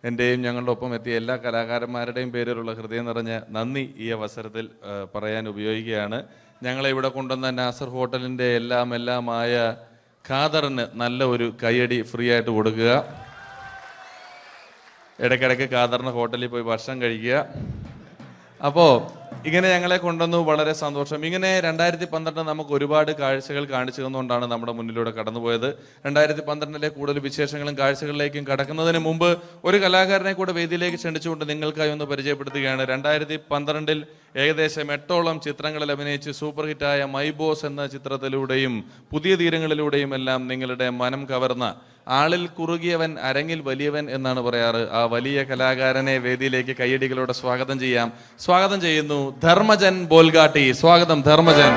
എൻ്റെയും ഞങ്ങളുടെ ഒപ്പം എത്തിയ എല്ലാ കലാകാരന്മാരുടെയും പേരിലുള്ള ഹൃദയം നിറഞ്ഞ നന്ദി ഈ അവസരത്തിൽ പറയാൻ ഉപയോഗിക്കുകയാണ്. ഞങ്ങളെ ഇവിടെ കൊണ്ടുവന്ന നാസർ ഹോട്ടലിൻ്റെ എല്ലാമായ ഖാദറിന് നല്ല ഒരു കയ്യടി ഫ്രീ ആയിട്ട് കൊടുക്കുക. ഇടയ്ക്കിടയ്ക്ക് ഖാദറിന് ഹോട്ടലിൽ പോയി ഭക്ഷണം കഴിക്കുക. അപ്പോൾ ഇങ്ങനെ ഞങ്ങളെ കൊണ്ടുവന്നു, വളരെ സന്തോഷം. ഇങ്ങനെ 2012 നമുക്ക് ഒരുപാട് കാഴ്ചകൾ കാണിച്ചു തന്നുകൊണ്ടാണ് നമ്മുടെ മുന്നിലൂടെ കടന്നുപോയത്. 2012 കൂടുതൽ വിശേഷങ്ങളും കാഴ്ചകളിലേക്കും കടക്കുന്നതിന് മുമ്പ് ഒരു കലാകാരനെ കൂടെ വേദിയിലേക്ക് ക്ഷണിച്ചുകൊണ്ട് നിങ്ങൾക്കായി ഒന്ന് പരിചയപ്പെടുത്തുകയാണ്. 2012 ഏകദേശം 8ഓളം ചിത്രങ്ങളിൽ അഭിനയിച്ച് സൂപ്പർ ഹിറ്റായ മൈ ബോസ് എന്ന ചിത്രത്തിലൂടെയും പുതിയ തീരങ്ങളിലൂടെയും എല്ലാം നിങ്ങളുടെ മനം കവർന്ന, ആളിൽ കുറുകിയവൻ അരങ്ങിൽ വലിയവൻ എന്നാണ് പറയാറ്, ആ വലിയ കലാകാരനെ വേദിയിലേക്ക് കയ്യടികളോടെ സ്വാഗതം ചെയ്യാം. സ്വാഗതം ചെയ്യുന്നു ധർമ്മജൻ ബോൽഗാട്ടി. സ്വാഗതം ധർമ്മജൻ.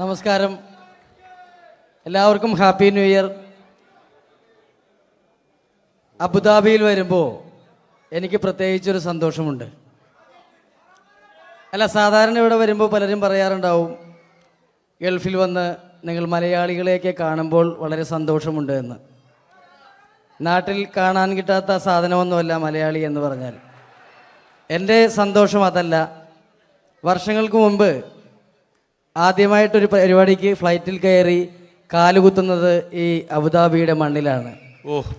നമസ്കാരം, എല്ലാവർക്കും ഹാപ്പി ന്യൂ ഇയർ. അബുദാബിയിൽ വരുമ്പോൾ എനിക്ക് പ്രത്യേകിച്ചൊരു സന്തോഷമുണ്ട്. അല്ല, സാധാരണ ഇവിടെ വരുമ്പോൾ പലരും പറയാറുണ്ടാവും, ഗൾഫിൽ വന്ന് നിങ്ങൾ മലയാളികളെയൊക്കെ കാണുമ്പോൾ വളരെ സന്തോഷമുണ്ട് എന്ന്. നാട്ടിൽ കാണാൻ കിട്ടാത്ത സാധനമൊന്നുമല്ല മലയാളി എന്ന് പറഞ്ഞാൽ. എൻ്റെ സന്തോഷം അതല്ല. വർഷങ്ങൾക്ക് മുമ്പ് ആദ്യമായിട്ടൊരു പരിപാടിക്ക് ഫ്ലൈറ്റിൽ കയറി കാലുകുത്തുന്നത് ഈ അബുദാബിയുടെ മണ്ണിലാണ്.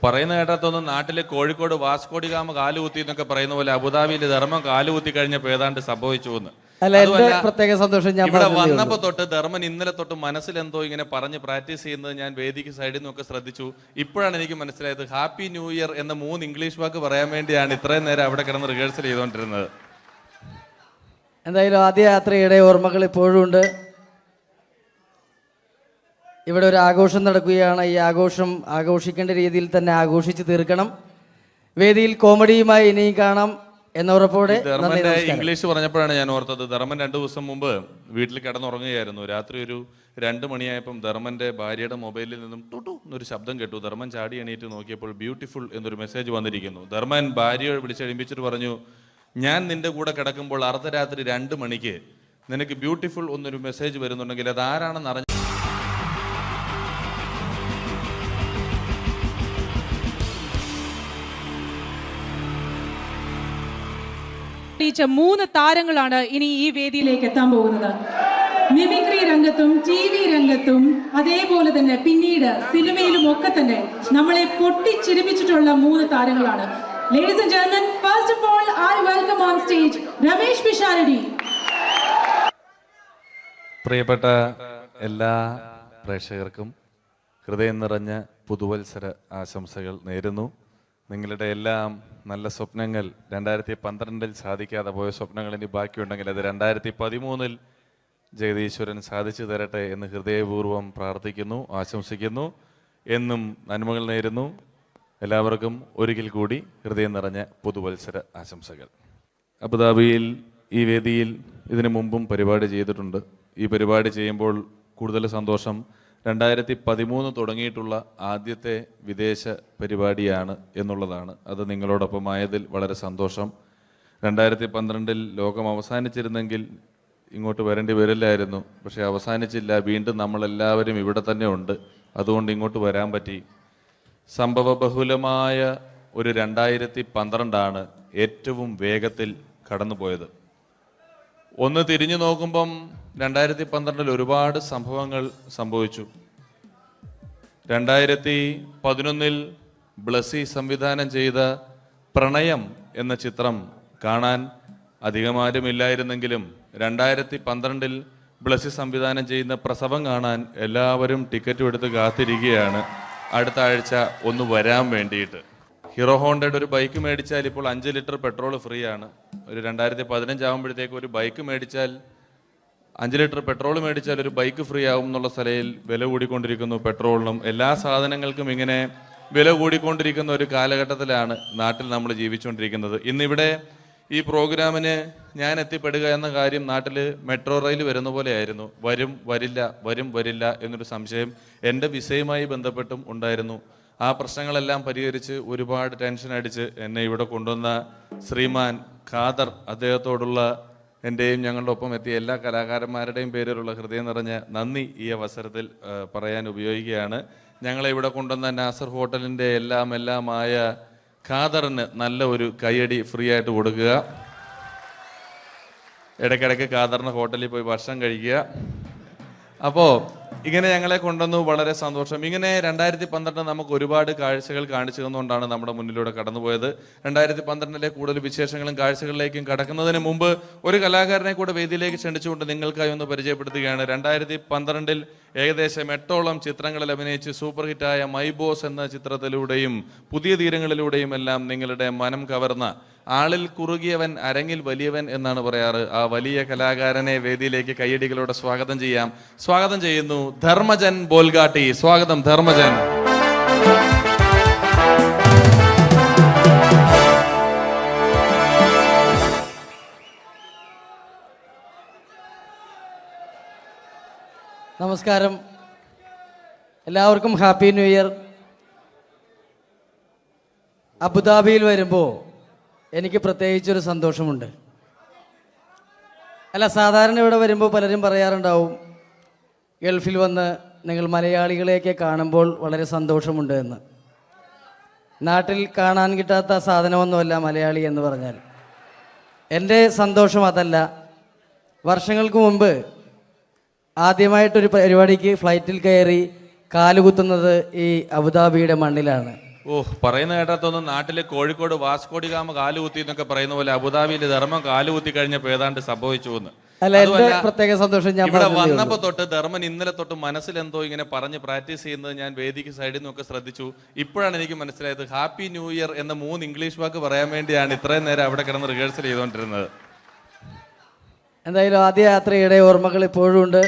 പറയുന്ന കേട്ടാത്തൊന്നും നാട്ടിലെ കോഴിക്കോട് വാസ്കോഡിഗാമ കാലുകുത്തി എന്നൊക്കെ പറയുന്ന പോലെ അബുദാബിയിൽ ധർമ്മം കാലുകുത്തി കഴിഞ്ഞപ്പോൾ ഏതാണ്ട് സംഭവിച്ചു എന്ന്. പ്രത്യേക സന്തോഷം. ഞാൻ ഇവിടെ വന്നപ്പോ തൊട്ട് ധർമ്മൻ ഇന്നലെ തൊട്ട് മനസ്സിലെന്തോ ഇങ്ങനെ പറഞ്ഞ് പ്രാക്ടീസ് ചെയ്യുന്നത് ഞാൻ വേദിക്ക് സൈഡിൽ നിന്നൊക്കെ ശ്രദ്ധിച്ചു. ഇപ്പോഴാണ് എനിക്ക് മനസ്സിലായത് ഹാപ്പി ന്യൂ ഇയർ എന്ന 3 ഇംഗ്ലീഷ് വാക്ക് പറയാൻ വേണ്ടിയാണ് ഇത്രയും നേരം അവിടെ കിടന്ന് റിഹേഴ്സൽ ചെയ്തുകൊണ്ടിരുന്നത്. എന്തായാലും ആദ്യ യാത്രയുടെ ഓർമ്മകൾ ഇപ്പോഴും ഉണ്ട്. ഇവിടെ ഒരു ആഘോഷം നടക്കുകയാണ്. ഈ ആഘോഷം ആഘോഷിക്കേണ്ട രീതിയിൽ തന്നെ ആഘോഷിച്ച് തീർക്കണം. വേദിയിൽ കോമഡിയുമായി ഇനിയും കാണാം എന്ന ഉറപ്പോടെ. ധർമ്മന്റെ ഇംഗ്ലീഷ് പറഞ്ഞപ്പോഴാണ് ഞാൻ ഓർത്തത്, ധർമ്മൻ 2 ദിവസം മുമ്പ് വീട്ടിൽ കിടന്നുറങ്ങുകയായിരുന്നു. രാത്രി ഒരു 2 മണിയായപ്പം ധർമ്മന്റെ ഭാര്യയുടെ മൊബൈലിൽ നിന്നും ടുട്ടു എന്നൊരു ശബ്ദം കേട്ടു. ധർമ്മൻ ചാടി എണീറ്റ് നോക്കിയപ്പോൾ ബ്യൂട്ടിഫുൾ എന്നൊരു മെസ്സേജ് വന്നിരിക്കുന്നു. ധർമ്മൻ ഭാര്യയെ വിളിച്ചെഴുപ്പിച്ചിട്ട് പറഞ്ഞു, ഞാൻ നിന്റെ കൂടെ കിടക്കുമ്പോൾ അർദ്ധരാത്രി 2 മണിക്ക് നിനക്ക് ബ്യൂട്ടിഫുൾ എന്നൊരു മെസ്സേജ് വരുന്നുണ്ടെങ്കിൽ അത് ആരാണെന്ന് അറിഞ്ഞു. തെളിയിച്ച 3 താരങ്ങളാണ് ഇനി ഈ വേദിയിലേക്ക് എത്താൻ പോകുന്നത്. മിമിക്രി രംഗത്തും TV രംഗത്തും അതേപോലെ തന്നെ പിന്നീട് സിനിമയിലും ഒക്കെ തന്നെ നമ്മളെ പൊട്ടിച്ചിരിപ്പിച്ചിട്ടുള്ള 3 താരങ്ങളാണ്. Ladies and gentlemen, first of all, I welcome on stage Ramesh Pisharadi. പ്രിയപ്പെട്ട എല്ലാ പ്രേക്ഷകർക്കും ഹൃദയം നിറഞ്ഞ പുതുവത്സര ആശംസകൾ നേരുന്നു. നിങ്ങളുടെ എല്ലാം നല്ല സ്വപ്നങ്ങൾ 2012 സാധിക്കാതെ പോയ സ്വപ്നങ്ങൾ ഇനി ബാക്കിയുണ്ടെങ്കിൽ അത് 2013 ജഗദീശ്വരൻ സാധിച്ചു തരട്ടെ എന്ന് ഹൃദയപൂർവ്വം പ്രാർത്ഥിക്കുന്നു, ആശംസിക്കുന്നു. എന്നും നന്മകൾ നേരുന്നു. എല്ലാവർക്കും ഒരിക്കൽ കൂടി ഹൃദയം നിറഞ്ഞ പുതുവത്സര ആശംസകൾ. അബുദാബിയിൽ ഈ വേദിയിൽ ഇതിനു മുമ്പും പരിപാടി ചെയ്തിട്ടുണ്ട്. ഈ പരിപാടി ചെയ്യുമ്പോൾ കൂടുതൽ സന്തോഷം 2013 തുടങ്ങിയിട്ടുള്ള ആദ്യത്തെ വിദേശ പരിപാടിയാണ് എന്നുള്ളതാണ്. അത് നിങ്ങളോടൊപ്പം ആയതിൽ വളരെ സന്തോഷം. 2012 ലോകം അവസാനിച്ചിരുന്നെങ്കിൽ ഇങ്ങോട്ട് വരേണ്ടി വരില്ലായിരുന്നു. പക്ഷേ അവസാനിച്ചില്ല. വീണ്ടും നമ്മളെല്ലാവരും ഇവിടെ തന്നെ ഉണ്ട്. അതുകൊണ്ട് ഇങ്ങോട്ട് വരാൻ പറ്റി. സംഭവബഹുലമായ ഒരു 2012 ഏറ്റവും വേഗത്തിൽ കടന്നുപോയത്. ഒന്ന് തിരിഞ്ഞു നോക്കുമ്പം 2012 ഒരുപാട് സംഭവങ്ങൾ സംഭവിച്ചു. 2011 ബ്ലസി സംവിധാനം ചെയ്ത പ്രണയം എന്ന ചിത്രം കാണാൻ അധികമാരുമില്ലായിരുന്നെങ്കിലും 2012 ബ്ലസി സംവിധാനം ചെയ്യുന്ന പ്രസവം കാണാൻ എല്ലാവരും ടിക്കറ്റും എടുത്ത് കാത്തിരിക്കുകയാണ് അടുത്ത ആഴ്ച ഒന്ന് വരാൻ വേണ്ടിയിട്ട്. ഹീറോ ഹോണ്ടയുടെ ഒരു ബൈക്ക് മേടിച്ചാൽ ഇപ്പോൾ 5 ലിറ്റർ പെട്രോൾ ഫ്രീ ആണ്. ഒരു 2015 ആകുമ്പോഴത്തേക്ക് ഒരു ബൈക്ക് മേടിച്ചാൽ 5 ലിറ്റർ പെട്രോൾ മേടിച്ചാൽ ഒരു ബൈക്ക് ഫ്രീ ആവും എന്നുള്ള സ്ഥലയിൽ വില കൂടിക്കൊണ്ടിരിക്കുന്നു. പെട്രോളിനും എല്ലാ സാധനങ്ങൾക്കും ഇങ്ങനെ വില കൂടിക്കൊണ്ടിരിക്കുന്ന ഒരു കാലഘട്ടത്തിലാണ് നാട്ടിൽ നമ്മൾ ജീവിച്ചുകൊണ്ടിരിക്കുന്നത്. ഇന്നിവിടെ ഈ പ്രോഗ്രാമിന് ഞാൻ എത്തിപ്പെടുക എന്ന കാര്യം നാട്ടിൽ മെട്രോ റെയിൽ വരുന്ന പോലെ ആയിരുന്നു. വരും വരില്ല എന്നൊരു സംശയം എൻ്റെ വിസയുമായി ബന്ധപ്പെട്ടും ഉണ്ടായിരുന്നു. ആ പ്രശ്നങ്ങളെല്ലാം പരിഹരിച്ച് ഒരുപാട് ടെൻഷൻ അടിച്ച് എന്നെ ഇവിടെ കൊണ്ടുവന്ന ശ്രീമാൻ ഖാദർ, അദ്ദേഹത്തോടുള്ള എൻ്റെയും ഞങ്ങളുടെ ഒപ്പം എത്തിയ എല്ലാ കലാകാരന്മാരുടെയും പേരിലുള്ള ഹൃദയം നിറഞ്ഞ നന്ദി ഈ അവസരത്തിൽ പറയാൻ ഉപയോഗിക്കുകയാണ്. ഞങ്ങളെ ഇവിടെ കൊണ്ടുവന്ന നാസർ ഹോട്ടലിൻ്റെ എല്ലാമായ ഖാദറിന് നല്ല ഒരു കൈയടി ഫ്രീ ആയിട്ട് കൊടുക്കുക. ഇടയ്ക്കിടയ്ക്ക് ഖാദറിന് ഹോട്ടലിൽ പോയി ഭക്ഷണം കഴിക്കുക. അപ്പോൾ ഇങ്ങനെ ഞങ്ങളെ കൊണ്ടുവന്നു, വളരെ സന്തോഷം. ഇങ്ങനെ 2012 നമുക്ക് ഒരുപാട് കാഴ്ചകൾ കാണിച്ചു തന്നുകൊണ്ടാണ് നമ്മുടെ മുന്നിലൂടെ കടന്നുപോയത്. 2012 കൂടുതൽ വിശേഷങ്ങളും കാഴ്ചകളിലേക്കും കടക്കുന്നതിന് മുമ്പ് ഒരു കലാകാരനെ കൂടെ വേദിയിലേക്ക് ക്ഷണിച്ചുകൊണ്ട് നിങ്ങൾക്കായി ഒന്ന് പരിചയപ്പെടുത്തുകയാണ്. 2012 ഏകദേശം 8ഓളം ചിത്രങ്ങളിൽ അഭിനയിച്ച് സൂപ്പർ ഹിറ്റായ മൈ ബോസ് എന്ന ചിത്രത്തിലൂടെയും പുതിയ തീരങ്ങളിലൂടെയും എല്ലാം നിങ്ങളുടെ മനം കവർന്ന, ആളിൽ കുറുകിയവൻ അരങ്ങിൽ വലിയവൻ എന്നാണ് പറയാറ്, ആ വലിയ കലാകാരനെ വേദിയിലേക്ക് കയ്യടികളോടെ സ്വാഗതം ചെയ്യാം. സ്വാഗതം ചെയ്യുന്നു ധർമ്മജൻ ബോൽഗാട്ടി. സ്വാഗതം ധർമ്മജൻ. നമസ്കാരം, എല്ലാവർക്കും ഹാപ്പി ന്യൂ ഇയർ. അബുദാബിയിൽ വരുമ്പോൾ എനിക്ക് പ്രത്യേകിച്ചൊരു സന്തോഷമുണ്ട്. അല്ല, സാധാരണ ഇവിടെ വരുമ്പോൾ പലരും പറയാറുണ്ടാവും, ഗൾഫിൽ വന്ന് നിങ്ങൾ മലയാളികളെയൊക്കെ കാണുമ്പോൾ വളരെ സന്തോഷമുണ്ട് എന്ന്. നാട്ടിൽ കാണാൻ കിട്ടാത്ത സാധനമൊന്നുമല്ല മലയാളി എന്ന് പറഞ്ഞാൽ. എൻ്റെ സന്തോഷം അതല്ല. വർഷങ്ങൾക്ക് മുമ്പ് ആദ്യമായിട്ടൊരു പരിപാടിക്ക് ഫ്ലൈറ്റിൽ കയറി കാലുകുത്തുന്നത് ഈ അബുദാബിയുടെ മണ്ണിലാണ്. പറയുന്ന കേട്ടാത്തൊന്നും നാട്ടിലെ കോഴിക്കോട് വാസ്കോഡിഗാമ കാലുകുത്തി എന്നൊക്കെ പറയുന്ന പോലെ അബുദാബിയിൽ ധർമ്മം കാലുകുത്തി കഴിഞ്ഞപ്പോൾ ഏതാണ്ട് സംഭവിച്ചു എന്ന്. പ്രത്യേക സന്തോഷം. ഞാൻ ഇവിടെ വന്നപ്പോ തൊട്ട് ധർമ്മൻ ഇന്നലെ തൊട്ട് മനസ്സിലെന്തോ ഇങ്ങനെ പറഞ്ഞ് പ്രാക്ടീസ് ചെയ്യുന്നത് ഞാൻ വേദിക്ക് സൈഡിൽ നിന്നൊക്കെ ശ്രദ്ധിച്ചു. ഇപ്പോഴാണ് എനിക്ക് മനസ്സിലായത് ഹാപ്പി ന്യൂ ഇയർ എന്ന 3 ഇംഗ്ലീഷ് വാക്ക് പറയാൻ വേണ്ടിയാണ് ഇത്രയും നേരം അവിടെ കിടന്ന് റിഹേഴ്സൽ ചെയ്തുകൊണ്ടിരുന്നത്. എന്തായാലും ആദ്യ യാത്രയുടെ ഓർമ്മകൾ ഇപ്പോഴും ഉണ്ട്.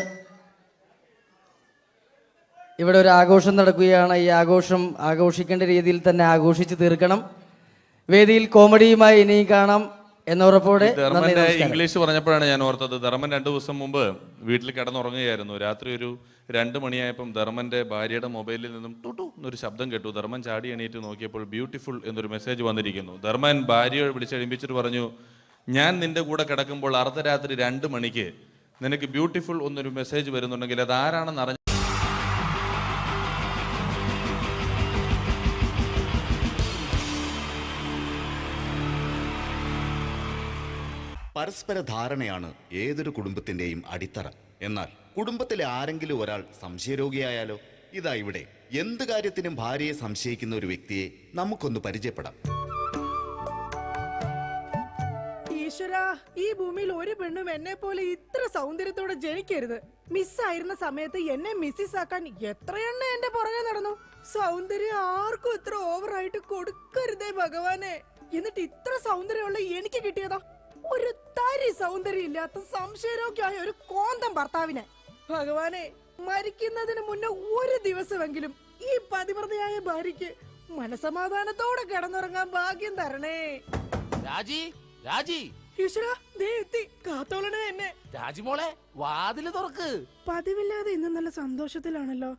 ഇവിടെ ഒരു ആഘോഷം നടക്കുകയാണ്. ഈ ആഘോഷം ആഘോഷിക്കേണ്ട രീതിയിൽ തന്നെ ആഘോഷിച്ച് തീർക്കണം. വേദിയിൽ കോമഡിയുമായി ഇനിയും കാണാം എന്നുറപ്പോടെ. ധർമ്മന്റെ ഇംഗ്ലീഷ് പറഞ്ഞപ്പോഴാണ് ഞാൻ ഓർത്തത്, ധർമ്മൻ 2 ദിവസം മുമ്പ് വീട്ടിൽ കിടന്നുറങ്ങുകയായിരുന്നു. രാത്രി ഒരു 2 മണിയായപ്പം ധർമ്മന്റെ ഭാര്യയുടെ മൊബൈലിൽ നിന്നും ടുട്ടു എന്നൊരു ശബ്ദം കേട്ടു. ധർമ്മൻ ചാടി എണീറ്റ് നോക്കിയപ്പോൾ ബ്യൂട്ടിഫുൾ എന്നൊരു മെസ്സേജ് വന്നിരിക്കുന്നു. ധർമ്മൻ ഭാര്യയെ വിളിച്ചെഴുപ്പിച്ചിട്ട് പറഞ്ഞു, ഞാൻ നിന്റെ കൂടെ കിടക്കുമ്പോൾ അർദ്ധരാത്രി 2 മണിക്ക് നിനക്ക് ബ്യൂട്ടിഫുൾ എന്നൊരു മെസ്സേജ് വരുന്നുണ്ടെങ്കിൽ അത് ആരാണെന്ന് അറിഞ്ഞു. പരസ്പര ധാരണയാണ് ഏതൊരു കുടുംബത്തിന്റെയും അടിത്തറ. എന്നാൽ കുടുംബത്തിലെ ആരെങ്കിലും ഒരാൾ സംശയരോഗിയായാലോ? ഇതാ ഇവിടെ എന്ത് കാര്യത്തിനും ഭാര്യയെ സംശയിക്കുന്ന ഒരു വ്യക്തിയെ നമുക്കൊന്ന് പരിചയപ്പെടാം. ഈശ്വര, ഈ ഭൂമിയിൽ ഒരു പെണ്ണും എന്നെ പോലെ ഇത്ര സൗന്ദര്യത്തോടെ ജനിക്കരുത്. മിസ്സായിരുന്ന സമയത്ത് എന്നെ മിസ്സിസ് ആക്കാൻ എത്രയെണ്ണ എന്റെ പുറകെ നടന്നു. സൗന്ദര്യം ആർക്കും ഇത്ര ഓവറായിട്ട് കൊടുക്കരുതേ ഭഗവാനെ. എന്നിട്ട് ഇത്ര സൗന്ദര്യമുള്ള എനിക്ക് കിട്ടിയതോ ഒരു തരി സൗന്ദര്യം ഇല്ലാത്ത സംശയരോഗ്യമായ ഒരു കോന്തം ഭർത്താവിനെ. ഭഗവാനെ, മരിക്കുന്നതിന് മുന്നേ ഒരു ദിവസമെങ്കിലും ഈ പതിവ്രതയായ ഭാര്യയ്ക്ക് മനസമാധാനത്തോടെ കിടന്നുറങ്ങാൻ ഭാഗ്യം തരണേ. രാജി, രാജി, ഈശ്വര, ദേ എത്തി. കാത്തോളണേ എന്നെ. രാജിമോളെ, വാതില് തുറക്ക്. പതിവില്ലാതെ ഇന്ന് നല്ല സന്തോഷത്തിലാണല്ലോ.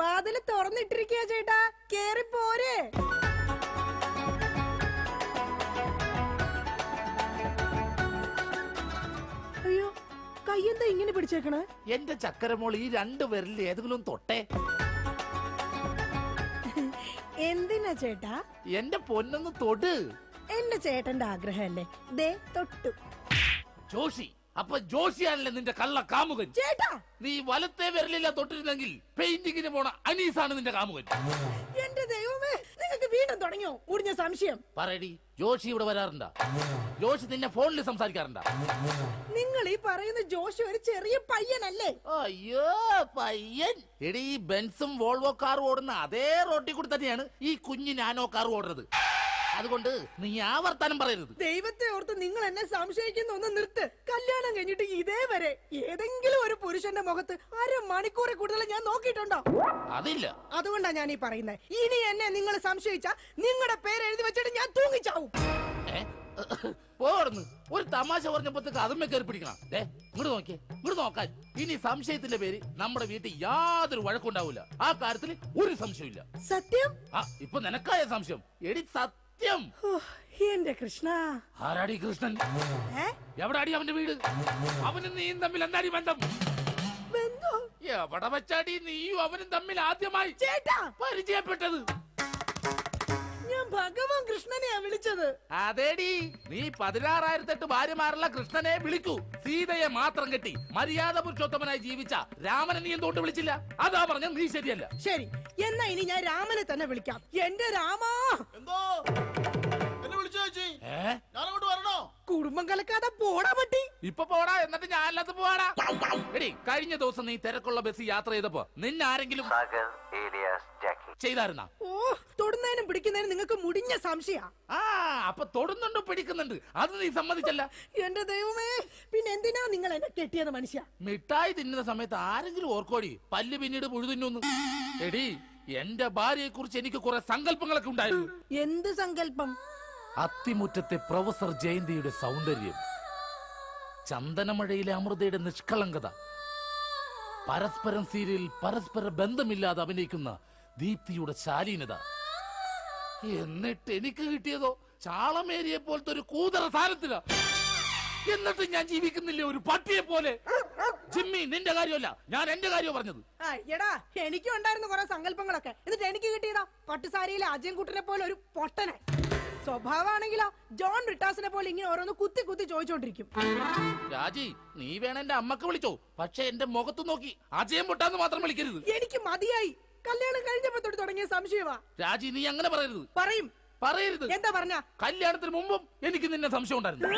വാതില് തുറന്നിട്ടിരിക്കുക ചേട്ടാ, കേറി പോരെ. അയ്യോ, കയ്യെന്താ ഇങ്ങനെ പിടിച്ചേക്കണേ? എന്റെ ചക്കരമോൾ ഈ 2 വിരലിൽ ഏതെങ്കിലും തൊട്ടേ. എന്തിനാ ചേട്ടാ? എന്റെ പൊന്നൊന്ന് തൊട്. എന്റെ ചേട്ടന്റെ ആഗ്രഹമല്ലേ, ദേ തൊട്ടു. ജോഷി, അപ്പൊ ജോഷിയാണല്ലേ നിന്റെ കള്ള കാമുകൻ? ചേട്ടാ, നീ വലത്തെ വിരലില്ല തൊട്ടിരുന്നെങ്കിൽ പെയിന്റിങ്ങിന് പോണ അനീസാണ് നിന്റെ കാമുകൻ. എന്റെ ദൈവമേ, നിങ്ങൾക്ക് വീണ്ടും തുടങ്ങിയോ മുടിഞ്ഞ സംശയം? പറയടി, ജോഷി ഇവിടെ വരാറുണ്ടാ? ജോഷി നിന്നെ ഫോണിൽ സംസാരിക്കാറുണ്ടാ? നിങ്ങൾ ഈ പറയുന്ന ജോഷി ഒരു ചെറിയ പയ്യനല്ലേ? അയ്യോ, പയ്യൻ. എടി, ഈ ബെൻസും വോൾവോ കാറും ഓടുന്ന അതേ റോട്ടിൽ കൂടി തന്നെയാണ് ഈ കുഞ്ഞു നാനോ കാർ ഓടുന്നത്. അതുകൊണ്ട് നീ ആ വർത്താനം പറയരുത്. ദൈവത്തെ ഓർത്ത് നിങ്ങൾ എന്നെ സംശയിക്കുന്ന ഒന്ന് നിർത്ത്. കല്യാണം കഴിഞ്ഞിട്ട് ഇതേവരെ ഏതെങ്കിലും ഒരു പുരുഷന്റെ മുഖത്ത് 1/2 മണിക്കൂറിൽ കൂടുതൽ ഞാൻ നോക്കിയിട്ടുണ്ടോ? അതില്ല. അതുകൊണ്ടാ ഞാൻ ഈ പറയുന്നത്. ഇനി എന്നെ നിങ്ങൾ സംശയിച്ച നിങ്ങളുടെ പേര് എഴുതി വെച്ചിട്ട് ഞാൻ തൂങ്ങിച്ചാവും. പോടുന്നു. ഒരു തമാശ പറഞ്ഞപ്പോഴത്തേക്ക് അതുമ്മേ കയറി പിടിക്കണം. ഇങ്ങോട്ട് നോക്കിയേ, ഇങ്ങോട്ട് നോക്കാൻ. ഇനി സംശയത്തിന്റെ പേര് നമ്മുടെ വീട്ടിൽ യാതൊരു വഴക്കുണ്ടാവില്ല. ആ കാര്യത്തിൽ ഒരു സംശയമില്ല. സത്യം? ഇപ്പൊ നിനക്കായ സംശയം. എടി സത്യം. എന്റെ കൃഷ്ണ. ആരാടി കൃഷ്ണൻ? എവിടാടി അവന്റെ വീട്? അവനും നീയും തമ്മിൽ എന്താടി ബന്ധം? എവിടെ വെച്ചാടി നീയും അവനും തമ്മിൽ ആദ്യമായി പരിചയപ്പെട്ടത്? ഞാൻ ഭഗവാൻ കൃഷ്ണനെയാ വിളിച്ചത്. അതേടി, നീ 16,008 ഭാര്യമാരുള്ള കൃഷ്ണനെ വിളിക്കൂ. സീതയെ മാത്രം കെട്ടി മര്യാദ പുരുഷോത്തമനായി ജീവിച്ച രാമനെ നീ എന്തുകൊണ്ട് വിളിച്ചില്ല? അതാ പറഞ്ഞ നീ ശരിയല്ല. ശരി, എന്നാ ഇനി ഞാൻ രാമനെ തന്നെ വിളിക്കാം. എന്റെ രാമാ. എന്തോ എന്നെ വിളിച്ചു ചേച്ചി? ഞാനങ്ങോട്ട് വരണോ? കുടുംബം കലക്കാതെ പോടാ പറ്റി. ഇപ്പൊ പോടാ, എന്നിട്ട് ഞാൻ അല്ലാത്ത പോവാടാ. എടി, കഴിഞ്ഞ ദിവസം നീ തിരക്കുള്ള ബസ് യാത്ര ചെയ്തപ്പോ നിന്നെ ആരെങ്കിലും ചെയ്തായിരുന്നാ? ഓ, തൊടുന്നതിനും പിടിക്കുന്നതിനും നിങ്ങൾക്ക് മുടിഞ്ഞ സംശയ. അപ്പൊ തൊടുന്നുണ്ട്, പിടിക്കുന്നുണ്ട്, അത് നീ സമ്മതിച്ചല്ല. എന്റെ ദൈവമേ, പിന്നെ എന്തിനാ നിങ്ങൾ എന്നെ കെട്ടിയത് മനുഷ്യ? മിഠായി തിന്നുന്ന സമയത്ത് ആരെങ്കിലും ഓർക്കോടി പല്ല് പിന്നീട് പുഴുതിന്നു? എടി, എന്റെ ഭാര്യയെ കുറിച്ച് എനിക്ക് കുറെ സങ്കല്പങ്ങളൊക്കെ ഉണ്ടായിരുന്നു. എന്ത് സങ്കല്പം? അത്തിമുറ്റത്തെ പ്രൊഫസർ ജയന്തിയുടെ സൗന്ദര്യം, ചന്ദനമഴയിലെ അമൃതയുടെ നിഷ്കളങ്കത, പരസ്പരം സീരിയൽ പരസ്പര ബന്ധമില്ലാതെ അഭിനയിക്കുന്ന ദീപ്തിയുടെ ശാലീനത. എന്നിട്ട് എനിക്ക് കിട്ടിയതോ ചാളമേരിയെ പോലത്തെ ഒരു കൂതറ സാധനത്തില. എന്നിട്ട് ഞാൻ ജീവിക്കുന്നില്ലേ ഒരു പട്ടിയെ പോലെ? ജിമ്മി, നിന്റെ കാര്യമല്ല, ഞാൻ എന്റെ കാര്യം പറഞ്ഞത്. എടാ, എനിക്കും ഉണ്ടായിരുന്നു കുറെ സങ്കല്പങ്ങളൊക്കെ. എന്നിട്ട് എനിക്ക് കിട്ടിയതാ പട്ടുസാരിയിലെ അജയൻകുട്ടനെ പോലെ ഒരു പൊട്ടനെ. സ്വഭാവമാണെങ്കിലോ ജോൺ ബ്രിട്ടാസിനെ പോലെ ഇങ്ങനെ ഓരോന്ന് കുത്തി കുത്തി ചോദിച്ചോണ്ടിരിക്കും. രാജി, നീ വേണം എന്റെ അമ്മക്ക് വിളിച്ചോ, പക്ഷെ എന്റെ മുഖത്ത് നോക്കി അജയം പൊട്ടാന്ന് മാത്രം വിളിക്കരുത്. എനിക്ക് മതിയായി. കല്യാണം കഴിഞ്ഞപ്പോ തൊട്ട് തുടങ്ങിയ സംശയമാ. രാജി, നീ അങ്ങനെ പറയരുത്. പറയരുത്. എന്താ പറഞ്ഞ? കല്യാണത്തിന് മുമ്പും എനിക്ക് നിന്നെ സംശയം ഉണ്ടായിരുന്നു.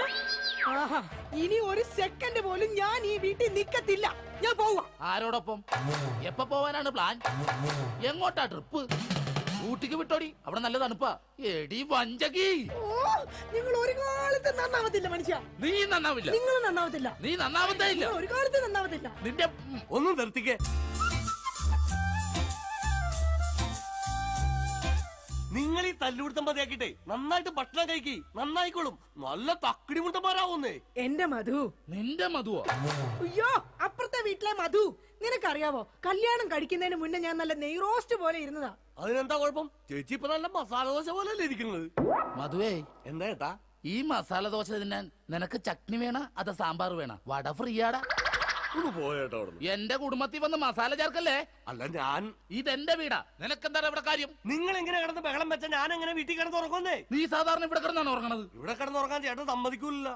ഇനി ഒരു സെക്കൻഡ് പോലും ഞാൻ ഈ വീട്ടിൽ നിക്കത്തില്ല. ഞാൻ പോവാ. ആരോടൊപ്പം? എപ്പോ പോവാനാണ് പ്ലാൻ? എങ്ങോട്ടാ ട്രിപ്പ്? ഊട്ടിക്ക് വിട്ടോടി, അവിടെ നല്ല തണുപ്പാ. എടി വഞ്ചകി, നിങ്ങൾ ഒരു കാലത്ത് നന്നാവത്തില്ല മനുഷ്യ. നീ നന്നാവില്ല. നിങ്ങൾ നന്നാവത്തില്ല. നീ നന്നാവത്തേ ഇല്ല. ഒരു കാലത്ത് നന്നാവത്തില്ല. നിന്റെ ഒന്നും നിർത്തിക്കേ. നിങ്ങൾ ഈ തല്ലുപിടുത്തം മതിയാക്കിട്ടെ നന്നായിട്ട് ഭക്ഷണം കഴിക്കി, നന്നായിക്കോളും. നല്ല തക്കിടി മുണ്ടന്മാരാവുന്നേ. എന്റെ മധു. നിന്റെ മധുവോ? അയ്യോ, അപ്പുറത്തെ വീട്ടിലെ മധു. നിനക്കറിയാവോ, കല്യാണം കഴിക്കുന്നതിന് മുന്നേ ഞാൻ നല്ല നെയ് റോസ്റ്റ് പോലെ ഇരുന്നതാ. അതിനെന്താ കുഴപ്പം? ചേച്ചി ഇപ്പൊ നല്ല മസാല ദോശ പോലെയല്ലേ ഇരിക്കുന്നത്. മധുവേ, എന്താ ഏട്ടാ? ഈ മസാല ദോശ തിന്നാൻ നിനക്ക് ചട്നി വേണ അതോ സാമ്പാർ വേണ? വട ഫ്രീയാടാ. പോയേട്ടോ, എന്റെ കുടുംബത്തിൽ വന്ന് മസാല ചേർക്കല്ലേ. അല്ല, ഞാൻ ഇതെന്റെ വീടാ, നിനക്കെന്താ ഇവിടെ കാര്യം? നിങ്ങൾ എങ്ങനെ കിടന്ന് ബഹളം വെച്ച ഞാൻ എങ്ങനെ വീട്ടിൽ കിടന്ന് ഉറങ്ങുന്നേ? നീ സാധാരണ ഇവിടെ കിടന്നാണ് ഉറങ്ങണത്. ഇവിടെ കിടന്ന് ഉറങ്ങാൻ ചേട്ടൻ സമ്മതിക്കൂല.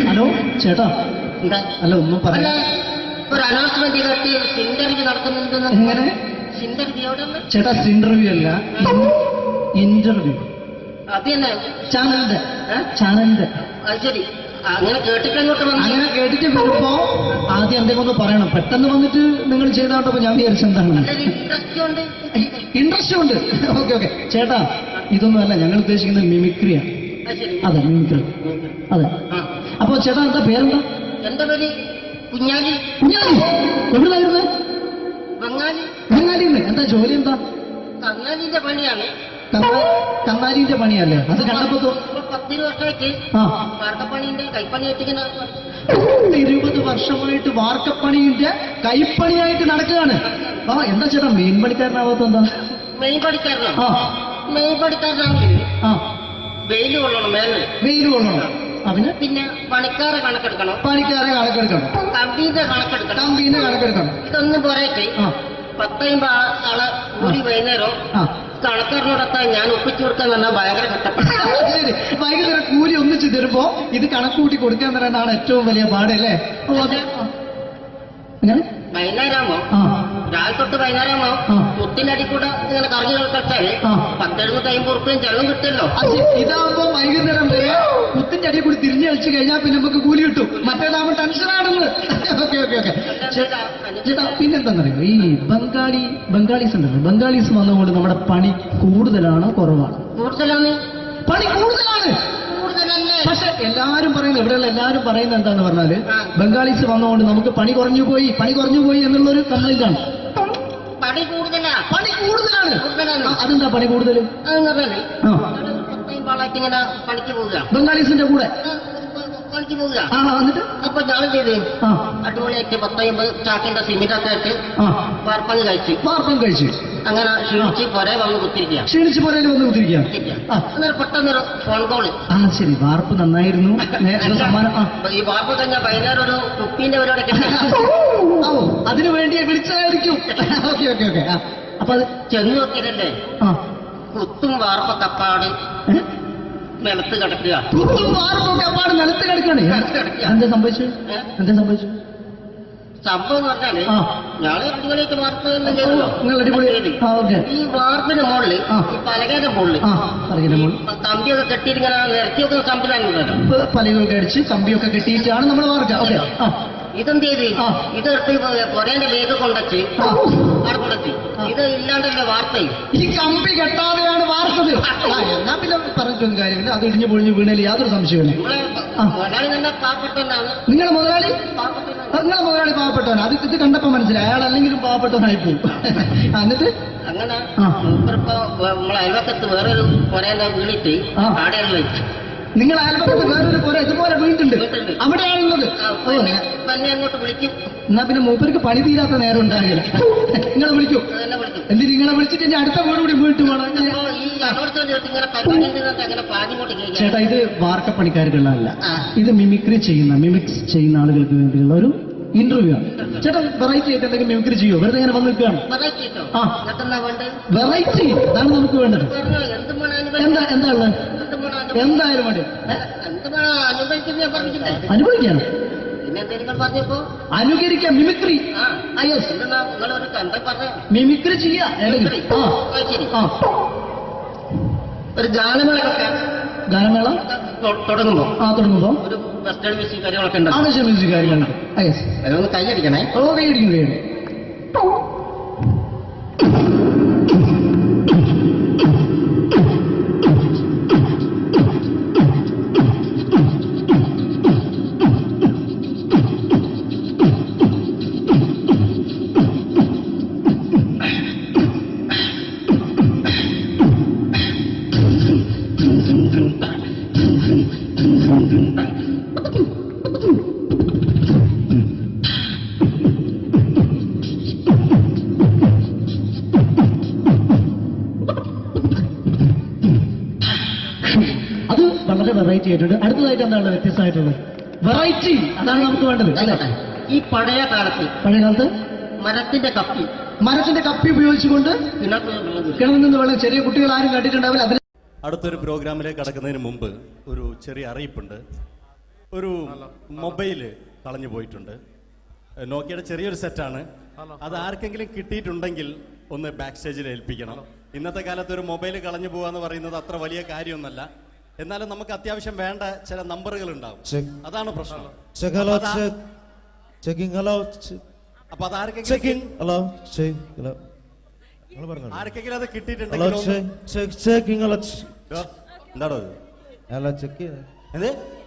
ഹലോ ചേട്ടാ, അല്ല ഒന്നും പറയാ. ഒരു അനൗൺസ്മെന്റ് ചെയ്തിട്ട് ഇന്റർവ്യൂ നടത്തുന്നുണ്ടെന്ന്. എങ്ങനെ ഇന്റർവ്യൂ എവിടെ? ചേട്ടാ ഇന്റർവ്യൂ അല്ല, ഇന്റർവ്യൂ. അത് തന്നെ ചാനലിന്റെ. അത് ശരി. അങ്ങനെ കേട്ടിട്ട് അങ്ങോട്ട് വന്നു. അങ്ങനെ കേട്ടിട്ട് വരുമ്പോ ആദ്യം എന്തെങ്കിലും ഒന്ന് പറയണം. പെട്ടെന്ന് വന്നിട്ട് നിങ്ങൾ ചെയ്താണ്ടപ്പോ ഞാൻ വിചാരിച്ചു എന്താണ് ഇൻട്രസ്റ്റ് ഉണ്ട്. ഓക്കെ ചേട്ടാ, ഇതൊന്നും അല്ല ഞങ്ങൾ ഉദ്ദേശിക്കുന്നത് മിമിക്രിയാണ്. അതെ, മിമിക്രി. അതെ. അപ്പൊ ചേട്ടാ എന്താ പേരെന്താ? എന്റെ പേര് കുഞ്ഞാലി. എവിടുന്നായിരുന്നു? ബംഗാളിന്ന്. എന്താ ജോലി? എന്താ? കന്നാലിന്റെ പണിയാണ്. കന്നാലിന്റെ പണിയല്ലേ? അത് കണ്ടപ്പോ 10 വർഷമായിട്ട് വാർക്കപ്പണിന്റെ കൈപ്പണിയായിട്ട് 20 വർഷമായിട്ട് വാർക്കപ്പണിന്റെ കൈപ്പണിയായിട്ട് നടക്കുകയാണ്. എന്താ ചേട്ടാ മെയിൻ പണിക്കാരനാവാത്ത? എന്താ മെയിൻ പണിക്കാരനാണെങ്കിൽ വെയിൽ കൊള്ളണം. വെയിൽ കൊള്ളണം. പിന്നെ പണിക്കാരെ കണക്കെടുക്കണം. കമ്പീന്റെ കണക്കെടുക്കണം. ഇതൊന്നും പോരായിട്ട് 10-50 ആളെ കൂടി വൈകുന്നേരം കണക്കാരനോടൊത്താൻ ഞാൻ ഒപ്പിച്ചു കൊടുക്കാൻ പറഞ്ഞാൽ ഭയങ്കര കഷ്ടപ്പെട്ടു. വൈകുന്നേരം കൂലി ഒന്നിച്ച് തരുമ്പോ ഇത് കണക്കൂട്ടി കൊടുക്കാൻ തരാനാണ് ഏറ്റവും വലിയ പാടല്ലേ? വൈകുന്നേരമോ രാവിലെ തൊട്ട് വൈകുന്നേരമോ മുത്തിന്റെ അടി കൂടെ ഇങ്ങനെ കറങ്ങി കളിച്ചാല് 10-70-50 ഉറുപ്പിയും ചെള്ളം കിട്ടുമല്ലോ. ഇതാവുമ്പോ വൈകുന്നേരം വരെ മുത്തിന്റെ അടി കൂടി തിരിഞ്ഞു കളിച്ചു കഴിഞ്ഞാൽ പിന്നെ നമുക്ക് കൂലി കിട്ടും. മറ്റേതാവുമ്പോ ടെൻഷനാണെന്ന്. ചേട്ടാ പിന്നെന്താണെന്നറിയോ, ഈ ബംഗാളീസ് ഉണ്ടല്ലോ, ബംഗാളീസ് വന്നുകൊണ്ട് നമ്മുടെ പണി കൂടുതലാണ് കുറവാണ്? പണി കൂടുതലാണ്. പക്ഷെ എല്ലാരും പറയുന്നത്, ഇവിടെയുള്ള എല്ലാരും പറയുന്നത് എന്താന്ന് പറഞ്ഞാല് ബംഗാളീസ് വന്നുകൊണ്ട് നമുക്ക് പണി കുറഞ്ഞു പോയി എന്നുള്ളൊരു കംപ്ലൈന്റ് ആണ്. പണി കൂടുതലാണ്. അതെന്താ പണി കൂടുതൽ? പണിക്ക് പോവുക ബംഗാളീസിന്റെ കൂടെ പണിക്ക് പോവുക. എന്നിട്ട് അപ്പൊ ഞാൻ ചെയ്ത് അടിപൊളിയായിട്ട് 10-50 ചാക്കിന്റെ സിമെന്റ് ഒക്കെ ആയിട്ട് വാർപ്പം കഴിച്ചു. അങ്ങനെ ക്ഷീണിച്ച് പുറേ വന്ന് കുത്തിരിക്കുക. അന്നേരം പെട്ടെന്നൊരു ഫോൺ കോള്. ശരി, വാർപ്പ് നന്നായിരുന്നു. ഈ വാർപ്പ് കഴിഞ്ഞാൽ വൈകുന്നേരം ഒരു കുപ്പീന്റെ പരിപാടി അതിനു വേണ്ടിയാ വിളിച്ചതായിരിക്കും. അപ്പൊ അത് ചെന്ന് നോക്കിയതല്ലേ, കുത്തും വാർപ്പൊക്കെ അപ്പാട് നിലത്ത് കിടക്കുക. എന്താ സംഭവിച്ചു? സംഭവം എന്ന് പറഞ്ഞാല് ഞാള് അടിപൊളിയായിട്ട് വാർപ്പെല്ലാം ചെയ്തല്ലോ. ഈ വാർപ്പിന്റെ മുകളിൽ ഈ പലകയുടെ മുകളിൽ കമ്പിയൊക്കെ കെട്ടിയിട്ട് ഇങ്ങനെ നിരത്തിയൊക്കെ സംവിധാനം പലകൊക്കെ അടിച്ച് കമ്പിയൊക്കെ കെട്ടിയിട്ടാണ് നമ്മൾ വാർക്കുക. ഇതെന്ത് ചെയ്ത് ഇതെടുത്ത് കൊറേന്റെ ലേക്ക് കൊണ്ടച്ച് അവിടെ കൊണ്ടച്ച് ഇത് ഇല്ലാണ്ടല്ലേ വാർത്തയും. ഈ കമ്പി കെട്ടാതെയാണ് വാർത്തത്. എന്നാ പിന്നെ പറഞ്ഞിട്ടൊന്നും കാര്യമില്ല. അത് ഇടിഞ്ഞു പൊളിഞ്ഞു വീണേൽ യാതൊരു സംശയമില്ല. മുതലാളി തന്നെ പാവപ്പെട്ടവനാണ്. നിങ്ങളെ മുതലാളി പാവപ്പെട്ടവനാണ്. അത് ഇത് കണ്ടപ്പോ മനസ്സിലായി അയാൾ അല്ലെങ്കിലും പാവപ്പെട്ടവനായി പോകും. എന്നിട്ട് അങ്ങനെ മൂപ്പറിപ്പോ നമ്മളെ അയൽവക്കത്ത് വേറൊരു കൊറേന്റെ വീണിട്ട് ആടെയാണ് വെച്ചു. നിങ്ങൾ അയൽപക്കത്ത് വേറൊരു പോലെ ഇതുപോലെ വീട്ടുണ്ട്, അവിടെയാണുള്ളത്. അങ്ങോട്ട് വിളിക്കും. എന്നാ പിന്നെ മൂപ്പർക്ക് പണി തീരാത്ത നേരം ഉണ്ടാകില്ല. നിങ്ങളെ വിളിക്കും. എന്തിന് നിങ്ങളെ വിളിച്ചിട്ട് ഇനി അടുത്ത വീട് കൂടി വീട്ടു പോകണം. ചേട്ടാ, ഇത് വാർക്കപ്പണിക്കാർക്കുള്ളതല്ല, ഇത് മിമിക്സ് ചെയ്യുന്ന ആളുകൾക്ക് വേണ്ടിയുള്ള ഒരു ഇന്റർവ്യൂ ആണ്. ചേട്ടാ വെറൈറ്റി ആയിട്ട് എന്തെങ്കിലും മിമിക്രി ചെയ്യോ? വെറുതെ ഇങ്ങനെ വന്ന് നിൽക്കുകയാണ്. വെറൈറ്റി അതാണ് നമുക്ക് വേണ്ടത്. എന്താ ഉള്ളത്? എന്തായാലും മതി. അനുഭവിക്കാൻ അനുകരിക്കാം. മിമിക്രി മിമിക്രി ചെയ്യാ. ഒരു ഗാനമേള തുടങ്ങുമ്പോ ഒരു വെസ്റ്റേൺ മ്യൂസിക് കാര്യങ്ങളൊക്കെ ഉണ്ട്. മ്യൂസിക് കാര്യങ്ങളുണ്ട്. അതൊന്ന് കൈയടിക്കണേ. കൈയടിക്കുന്നു. വളരെ വെറൈറ്റി ആയിട്ടുണ്ട്. അടുത്തതായിട്ട് എന്താണ് വ്യത്യസ്തമായിട്ടുള്ളത്? വെറൈറ്റി അതാണ് നമുക്ക് വേണ്ടത് അല്ലേ? ഈ പഴയ കാലത്ത് മരത്തിന്റെ കപ്പി മരത്തിന്റെ കപ്പി ഉപയോഗിച്ചുകൊണ്ട് കിണറിൽ നിന്ന് വെള്ളം ചെറിയ കുട്ടികൾ ആരും കണ്ടിട്ടുണ്ടാവില്ല. അതിൽ അടുത്തൊരു പ്രോഗ്രാമിലേക്ക് കടക്കുന്നതിന് മുമ്പ് ഒരു ചെറിയ അറിയിപ്പുണ്ട്. ഒരു മൊബൈൽ കളഞ്ഞു പോയിട്ടുണ്ട്. നോക്കിയുടെ ചെറിയൊരു സെറ്റാണ്. അത് ആർക്കെങ്കിലും കിട്ടിയിട്ടുണ്ടെങ്കിൽ ഒന്ന് ബാക്ക് സ്റ്റേജിൽ ഏൽപ്പിക്കണം. ഇന്നത്തെ കാലത്ത് ഒരു മൊബൈൽ കളഞ്ഞു പോകാന്ന് പറയുന്നത് അത്ര വലിയ കാര്യമൊന്നല്ല. എന്നാലും നമുക്ക് അത്യാവശ്യം വേണ്ട ചില നമ്പറുകൾ ഉണ്ടാവും. അതാണ് പ്രശ്നം. അപ്പൊ അത് ആർക്കെങ്കിലും അത് കിട്ടിയിട്ടുണ്ടെങ്കിൽ എന്താണോ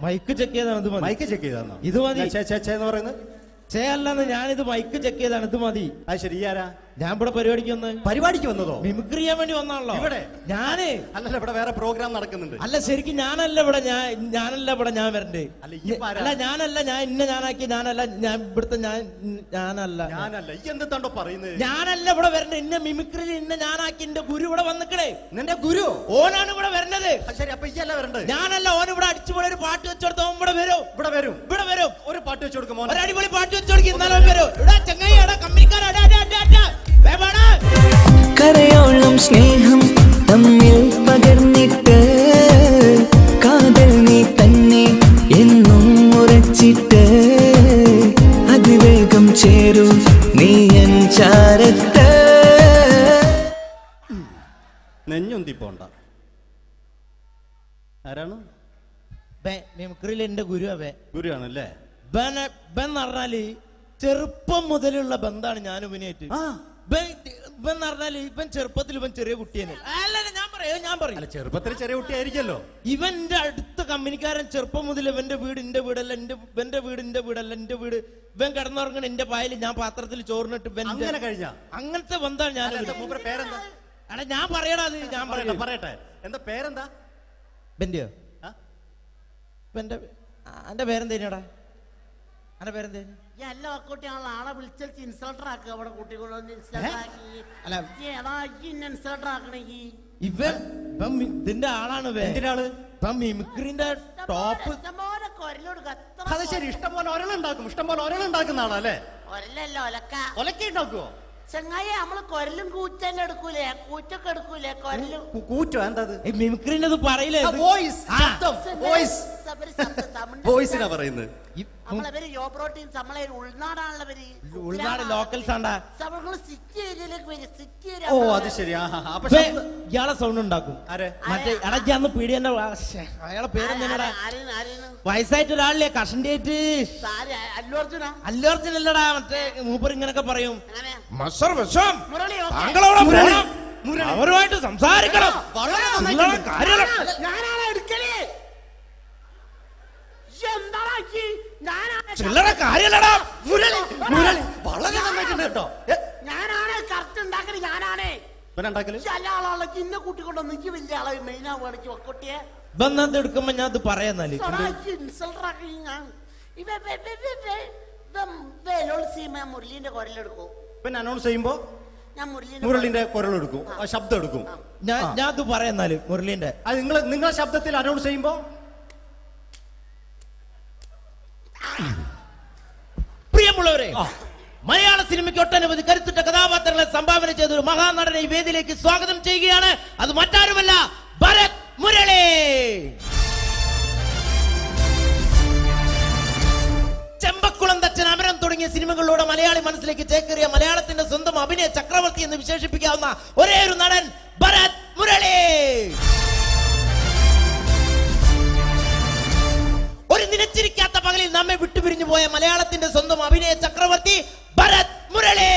മൈക്ക് ചെക്ക് ചെയ്താണ്. മൈക്ക് ചെക്ക് ചെയ്താണോ? ഇത് മതി എന്ന് പറയുന്നത് അല്ലെന്ന് ഞാനിത് മൈക്ക് ചെക്ക് ചെയ്താണ്. ഇത് മതി. അത് ശരി. ആരാ? ഞാൻ ഇവിടെ പരിപാടിക്ക് വന്നതോ? മിമിക്രി ചെയ്യാൻ വേണ്ടി വന്നാണല്ലോ ഇവിടെ. ഞാന് അല്ലല്ല, ഇവിടെ വേറെ പ്രോഗ്രാം നടക്കുന്നുണ്ട്. അല്ല ശരിക്കും ഞാനല്ല ഇവിടെ. ഞാൻ വരണ്ടേ? അല്ല ഞാനല്ല. ഞാൻ ഞാനാക്കി. ഞാനല്ല. ഞാൻ ഇവിടുത്തെ ഞാനല്ല. എന്തെത്താണ്ടോ പറയുന്നത്? ഞാനല്ല ഇവിടെ വരണ്ടേ. ഇന്ന മിമിക്രിയിൽ ഞാനാക്കി. എന്റെ ഗുരു ഇവിടെ വന്നിക്കണേ. നിന്റെ ഗുരു ഓനാണ് ഇവിടെ വരണത്. ശരി. അപ്പൊ ഇയല്ല വരണ്ടേ? ഞാനല്ല. ഓൻ ഇവിടെ അടിച്ചുപോലെ ഒരു പാട്ട് വെച്ചോടുത്ത ഓൻ ഇവിടെ വരും. ഇവിടെ വരും. ഒരു പാട്ട് വെച്ചു കൊടുക്കും. ഒരു അടിപൊളി പാട്ട് വെച്ചു കൊടുക്കും. എന്നാലും വരും. ഇവിടെ ചങ്ങായിയുടെ കമ്പനിക്കാരാ. കരയോളം സ്നേഹം തമ്മിൽ പകർന്നിട്ട് കാതൽ നീ തന്നെ എന്നും ഉറച്ചിട്ട് അതിവേഗം ചേരും നീ എൻ ചാരത്ത്. നെഞ്ഞൊന്തി പോണ്ട. ആരാണ്? മിമിക്രിയിൽ എന്റെ ഗുരു. ഗുരുവാണല്ലേ? ബൻ പറഞ്ഞാല് ചെറുപ്പം മുതലുള്ള ബന്ധാണ് ഞാൻ ഇവനായിട്ട്. ഇവൻ പറഞ്ഞാല് ഇവൻ ചെറുപ്പത്തിൽ ഇവൻ ചെറിയ കുട്ടിയാണ്. ഞാൻ പറയും ചെറുപ്പത്തിൽ ചെറിയ കുട്ടിയായിരിക്കല്ലോ. ഇവന്റെ അടുത്ത കമ്പനിക്കാരൻ ചെറുപ്പം മുതൽ ഇവന്റെ വീട് എന്റെ വീടല്ല. ഇവന്റെ വീട് എന്റെ വീടല്ല. എന്റെ വീട് ഇവൻ കിടന്നുറങ്ങണ എന്റെ പായല് ഞാൻ പാത്രത്തിൽ ചോറിനിട്ട് അങ്ങനത്തെ ബന്ധാണ് ഞാൻ. പേരെന്താ? അല്ല ഞാൻ പറയടാ. അത് ഞാൻ പറയട്ടെ. എന്താ പേരെന്താ? ബെന്റെയോ? എന്റെ പേരെന്തേനാടാ? എന്റെ പേരെന്തേനു? എല്ലാ കുട്ടിയാണല്ലോ ആളെ വിളിച്ചിട്ട് ഇൻസൾട്ടർ ആക്കുക. അവിടെ കുട്ടികളൊന്ന് ഇൻസൾട്ടർ ആക്കണെങ്കി ഇതിന്റെ ആളാണ്. മിമിക്രിന്റെ ടോപ്പ്. അത് ശരി. ഇഷ്ടംപോലെ ഒരളുണ്ടാക്കും. ഇഷ്ടംപോലെ ഒരളുണ്ടാക്കുന്ന ആളല്ലേ? ഒരലല്ല, ഒലക്ക ഉണ്ടാക്കുവോ? ചങ്ങായി നമ്മള് കൊരലും കൂറ്റല്ല എടുക്കൂലേ? കൂറ്റൊക്കെ എടുക്കൂലേ? കൊരലും കൂറ്റോ? എന്താ മിമിക്രിന്റെ പറയില്ലേ? വോയിസിനാ പറയുന്നത്. നമ്മളവര് യോ പ്രോട്ടീൻ നമ്മളെ ഉൾനാടാണല്ലോ. ഉൾനാട് ലോക്കൽസ് ആണ്ടാ. സിറ്റി ഏരിയയിലേക്ക് വരും. City area. ഓ അത് ശരി. ഇയാളെ സൗണ്ട് ഉണ്ടാക്കും. മറ്റേ ഇടയ്ക്കാന്ന് പീടിയന്റെ അയാളെ പേരെന്താ? വയസ്സായിട്ട് ഒരാളില്ലേ? കഷണ്ടിയായിട്ട്. അല്ലു അർജുൻ അല്ലടാ. മറ്റേ മൂപ്പർ ഇങ്ങനൊക്കെ പറയും. അവരുമായിട്ട് സംസാരിക്കണം. ചില്ലറ കാര്യല്ലടാ. വളരെ നന്നായിട്ടുണ്ട് കേട്ടോ. ഞാനാണ് കറക്റ്റ് ഉണ്ടാക്കല്. ഞാനാണ് എല്ലാ ആളാളെ ഇന്ന കൂട്ടിക്കൊണ്ടോ നിക്ക് വലിയ ആളെ മെയിൻ ആവുകയാണെങ്കിൽ ഒക്കൊട്ടിയെ ബന്ധം എടുക്കുമ്പോ ഞാൻ അത് പറയാന്നാല് മുരളീന്റെ കുരലെടുക്കും. പിന്നെ അനൗൺസ് ചെയ്യുമ്പോ ഞാൻ മുരളിന്റെ കുരലെടുക്കും, ശബ്ദം എടുക്കും. ഞാൻ അത് പറയാന്നാല് മുരളീന്റെ നിങ്ങളെ ശബ്ദത്തിൽ അനൗൺസ് ചെയ്യുമ്പോ പ്രിയമുള്ളവരെ, മലയാള സിനിമയ്ക്ക് ഒട്ടനവധി കരുത്തുറ്റ കഥാപാത്രങ്ങളെ സംഭാവന ചെയ്ത ഒരു മഹാനടനെ ഈ വേദിയിലേക്ക് സ്വാഗതം ചെയ്യുകയാണ്. അത് മറ്റാരുമല്ല, ഭരത് മുരളി. ചെമ്പക്കുളം തച്ചൻ, അമരം തുടങ്ങിയ സിനിമകളിലൂടെ മലയാളി മനസ്സിലേക്ക് ചേക്കേറിയ മലയാളത്തിന്റെ സ്വന്തം അഭിനയ ചക്രവർത്തി എന്ന് വിശേഷിപ്പിക്കാവുന്ന ഒരേ ഒരു നടൻ ഭരത് മുരളി. ഒരു നിലച്ചിരിക്കാത്ത പകലിൽ നമ്മെ വിട്ടുപിരിഞ്ഞു പോയ മലയാളത്തിന്റെ സ്വന്തം അഭിനയ ചക്രവർത്തി ഭരത് മുരളി.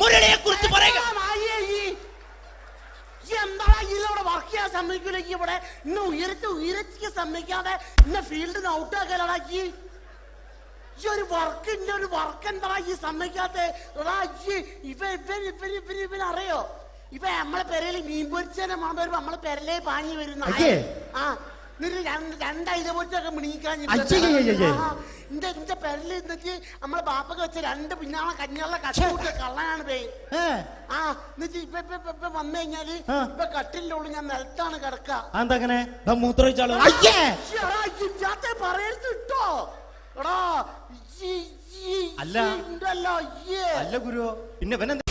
മുരളിയെ കുറിച്ച് പറയുക. വർക്ക് ചെയ്യാൻ സമ്മതിക്കൂല. ഇവിടെ ഇന്ന് ഉയരത്തിക്ക് സമ്മതിക്കാതെ ഇന്ന് ഫീൽഡിന് ഔട്ടാക്കലാക്കി ഈ ഒരു വർക്ക് എന്താ ഈ സമ്മതിക്കാത്ത ഇവനറിയോ? ഇപ്പൊ നമ്മളെ പെരയില് മീൻ പൊരിച്ചതിനെ മണം വരുമ്പോ നമ്മളെ പെരലേ പാഞ്ഞു വരുന്ന രണ്ടൈല പൊരിച്ചൊക്കെ മിണിക്കാൻ എന്റെ പെരല് എന്നിട്ട് നമ്മളെ ബാപ്പൊക്കെ വെച്ച രണ്ട് പിന്നാളെ കഞ്ഞുള്ള കഷ്ട കള്ളനാണ് പേ. എന്നിട്ട് ഇപ്പൊ വന്നു കഴിഞ്ഞാല് ഇപ്പൊ കട്ടിലിന്റെ ഉള്ളിൽ ഞാൻ നിലത്താണ് കിടക്കുക. മൂത്രമൊഴിച്ചാലോ പറയരുത് കേട്ടോ. എടാ അല്ല അല്ല ഗുരു പിന്നെ ഇവനെന്താ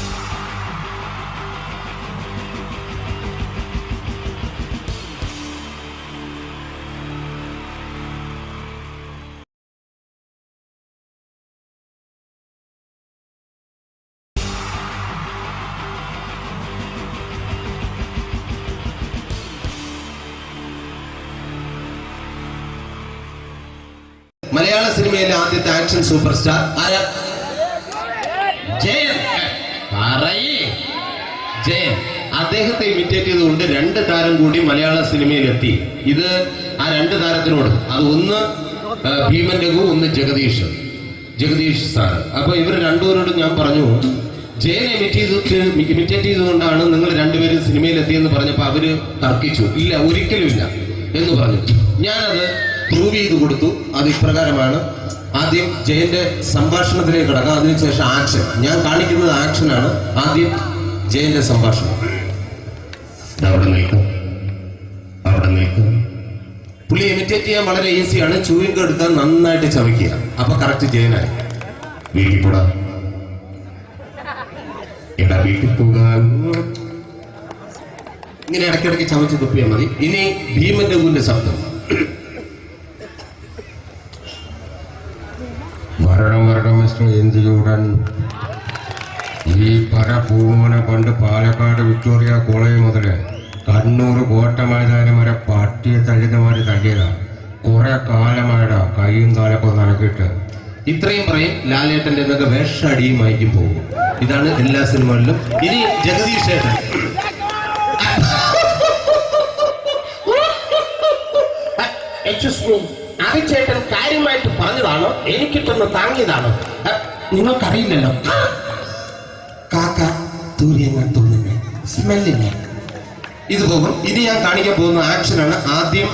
മലയാള സിനിമയിലെ ആദ്യത്തെ ആക്ഷൻ സൂപ്പർ സ്റ്റാർ ആരാ? ജയൻ. ജയൻ. അദ്ദേഹത്തെ ഇമിറ്റേറ്റ് ചെയ്തുകൊണ്ട് 2 താരം കൂടി മലയാള സിനിമയിലെത്തി. ഇത് ആ 2 താരത്തിനോട്, അത് ഒന്ന് ഭീമൻ രഘു, ഒന്ന് ജഗദീഷ് സാർ. അപ്പൊ ഇവർ രണ്ടുപേരോടും ഞാൻ പറഞ്ഞു, ജയനെ ഇമിറ്റേറ്റ് ചെയ്തുകൊണ്ടാണ് നിങ്ങൾ 2 പേരും സിനിമയിലെത്തിയെന്ന് പറഞ്ഞപ്പോൾ അവര് തർക്കിച്ചു. ഇല്ല, ഒരിക്കലും ഇല്ല എന്ന് പറഞ്ഞു. ഞാനത് പ്രൂവ് ചെയ്ത് കൊടുത്തു. അത് ഇപ്രകാരമാണ്. ആദ്യം ജയന്റെ സംഭാഷണത്തിലേക്ക് കിടക്കാം, അതിനുശേഷം ആക്ഷൻ. ഞാൻ കാണിക്കുന്നത് ആക്ഷനാണ്. ആദ്യം ജയന്റെ സംഭാഷണം. അവിടെ നിൽക്കും. പുള്ളി ഇമിറ്റേറ്റ് ചെയ്യാൻ വളരെ ഈസിയാണ്. ചൂയിങ് എടുത്താൽ നന്നായിട്ട് ചവയ്ക്കുക. അപ്പൊ കറക്റ്റ് ജയനായി. വീട്ടിൽ പോടാ, എടാ വീട്ടിൽ പോകാൻ. ഇങ്ങനെ ഇടയ്ക്കിടയ്ക്ക് ചവച്ച് തുപ്പിയാൽ മതി. ഇനി ഭീമൻ രഘുവിന്റെ ശബ്ദം. വരണം മിസ്റ്റർ ഇന്ത്യയൂടൻ. ഈ പരപൂമനെ കൊണ്ട് പാലക്കാട് വിക്ടോറിയ കോളേജ് മുതൽ കണ്ണൂർ കോട്ട മൈതാനം വരെ പട്ടിയെ തള്ളിയമാര് തള്ളിയതാ. കുറെ കാലമായടാ കൈയും കാലൊക്കെ നടക്കിയിട്ട്. ഇത്രയും പറയും. ലാലേട്ടന്റെ എന്നൊക്കെ വേഷടിയുമായിരിക്കും പോകും. ഇതാണ് എല്ലാ സിനിമകളിലും. ഇനി ജഗദീഷ് ഏട്ടൻ. ചേട്ടൻ കാര്യമായിട്ട് പറഞ്ഞതാണോ എനിക്കിട്ടൊന്ന് താങ്ങിയതാണോ? നിങ്ങൾക്കറിയില്ലല്ലോ. കാക്ക തൂര്യങ്ങൾ തോന്നുന്നു, സ്മെല്ലിനെ. ഇത് പോകും. ഇനി ഞാൻ കാണിക്കാൻ പോകുന്ന ആക്ഷനാണ്. ആദ്യം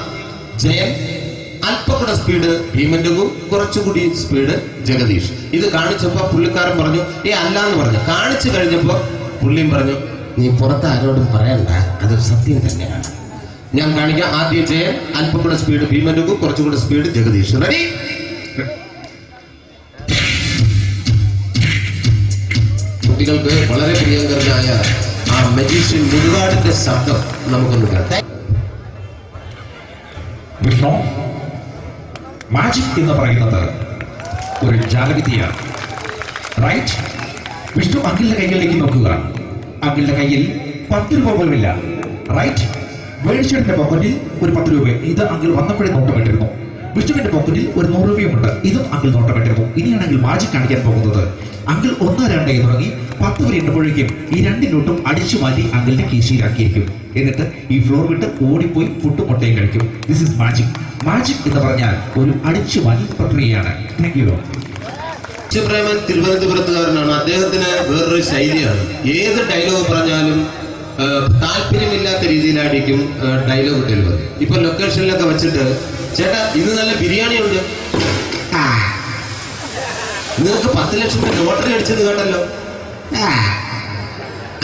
ജയൻ, അല്പം കൂടെ സ്പീഡ് ഭീമൻ രഘു, കുറച്ചുകൂടി സ്പീഡ് ജഗദീഷ്. ഇത് കാണിച്ചപ്പോ പുള്ളിക്കാരൻ പറഞ്ഞു അല്ലാന്ന് പറഞ്ഞു. കാണിച്ചു കഴിഞ്ഞപ്പോ പുള്ളിയും പറഞ്ഞു നീ പുറത്ത് ആരോടും പറയണ്ട, അത് സത്യം തന്നെയാണ്. ഞാൻ കാണിക്കാം. ആദ്യം ജയൻ, അല്പം കൂടെ സ്പീഡ് ഭീമൻ രഘു, കുറച്ചുകൂടെ സ്പീഡ് ജഗദീഷ്. റെഡി? കുട്ടികൾക്ക് വളരെ പ്രിയങ്കരനായ ആ മജീഷ്യൻ മുരുകാടിന്റെ ശബ്ദം നമുക്കൊന്ന് കേൾക്കാം. വിഷ്ണു, മാജിക് എന്ന് പറയുന്നത് ഒരു ജാലവിദ്യയാണ്. റൈറ്റ്? വിഷ്ണു അങ്കിളിന്റെ കൈകളിലേക്ക് നോക്കുക. അങ്കിളിന്റെ കയ്യിൽ 10 രൂപ പോലുമില്ല. റൈറ്റ്? വേണിച്ചേട്ടന്റെ പോക്കറ്റിൽ ഒരു 10 രൂപ. ഇത് അങ്കിൾ വന്നപ്പോഴേ നോട്ടമിട്ടിരുന്നു. വിഷ്ണുവിന്റെ പോക്കറ്റിൽ ഒരു 100 രൂപയുമുണ്ട്. ഇതും അങ്കിൾ നോട്ടമിട്ടിരുന്നു. ഇനിയാണെങ്കിൽ മാജിക് കാണിക്കാൻ പോകുന്നത്. അങ്കിൾ 1, 2 തുടങ്ങി 10 വരെ എണ്ണപ്പോഴേക്കും ഈ 2 നോട്ടും അടിച്ചു മാറ്റി അങ്കിളിന്റെ കീശയിലാക്കിയിരിക്കും. എന്നിട്ട് ഈ ഫ്ലോർ വിട്ട് ഓടിപ്പോയി ഫുഡ് മുട്ടയും കഴിക്കും. This is magic. മാജിക് എന്ന് പറഞ്ഞാൽ ഒരു അടിച്ചു മാറ്റി പ്രക്രിയയാണ്. Thank you. പ്രേമൻ തിരുവനന്തപുരത്തുകാരനാണ്. അദ്ദേഹത്തിന് വേറൊരു ശൈലിയാണ്. ഏത് ഡയലോഗ് പറഞ്ഞാലും താല്പര്യമില്ലാത്ത രീതിയിലായിരിക്കും ഡയലോഗ് ഡെലിവറി. ഇപ്പൊ ലൊക്കേഷനിലൊക്കെ വെച്ചിട്ട് ചേട്ടാ ഇന്ന് നല്ല ബിരിയാണി ഉണ്ട്, നിങ്ങൾക്ക് 10 ലക്ഷം രൂപ ലോട്ടറി അടിച്ചത് കേട്ടല്ലോ.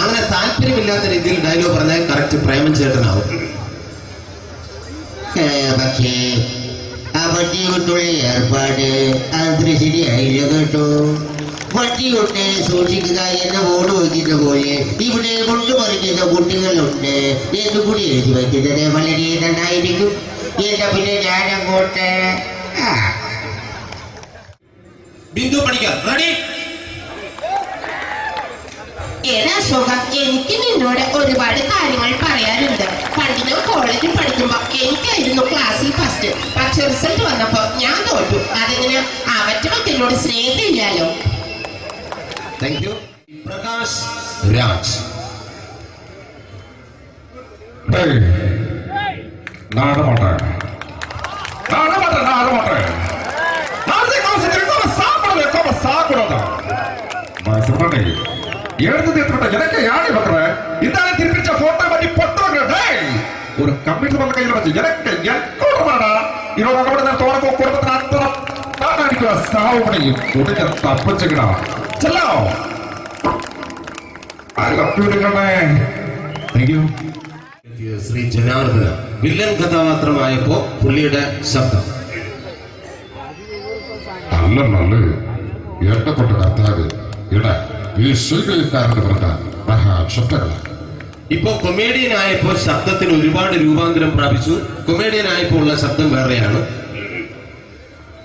അങ്ങനെ താല്പര്യമില്ലാത്ത രീതിയിൽ ഡയലോഗ് പറഞ്ഞാൽ കറക്റ്റ് പ്രേമൻ ചേട്ടനാവും. പക്ഷേ ആ വട്ടി കൊണ്ടുള്ള ഏർപ്പാട് അത്ര ശരിയായില്ല കേട്ടോ. വട്ടി കൊണ്ട് സൂക്ഷിക്കുക എന്ന ബോർഡ് വയ്ക്കുന്ന പോലെ ഇവിടെ കൊണ്ടുപറിക്കുന്ന കുട്ടികളുണ്ട് എന്ന് കൂടി എഴുതി വയ്ക്കുന്നത് വളരെ നന്നായിരിക്കും. എന്നാ പിന്നെ ഞാൻ അങ്ങോട്ട് ബിന്ദു പഠിക്കാം. റെഡി? ഏതാ സുഖം, എനിക്ക് നിന്നോട് ഒരുപാട് കാര്യങ്ങൾ പറയാനുണ്ട്. പണ്ട് ഞാൻ കോളേജിൽ പഠിക്കുമ്പോ എനിക്കായിരുന്നു ക്ലാസ്സിൽ ഫസ്റ്റ്. പക്ഷെ റിസൾട്ട് വന്നപ്പോ ഞാൻ തോറ്റു. അതെങ്ങനെ അവറ്റൊക്കെ എന്നോട് സ്നേഹമില്ലല്ലോ. Thank you. പ്രകാശ് രാജ്. ஒரு கம்ப்யூட்டர் பண்ண கையில வச்சு எனக்கு எக்கோடமாடா இவரோட கூட தோணப்போ குடும்பത്തിന് അത്ര സാവ് പണിയും ഒടുക്ക തപ്പിച്ചെടാ ചെല്ലോ ശ്രീ ജനാർദ്ദന വില്ലൻ കഥാപാത്രമായപ്പോ പുള്ളിയുടെ ശബ്ദം. അല്ലെന്നല്ലേ എന്നെ കൊണ്ട് കർത്താവ് ഇട ഈ സ്വീകരിക്കാരെന്ന് പറഞ്ഞാൽ മഹാശബ്ദങ്ങളാണ്. ഇപ്പൊ കൊമേഡിയൻ ആയപ്പോ ശബ്ദത്തിന് ഒരുപാട് രൂപാന്തരം പ്രാപിച്ചു. കൊമേഡിയൻ ആയപ്പോ ഉള്ള ശബ്ദം വേറെയാണ്.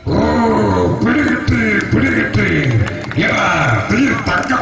ഓ പിടികിട്ടി എടാ, നീ തങ്ക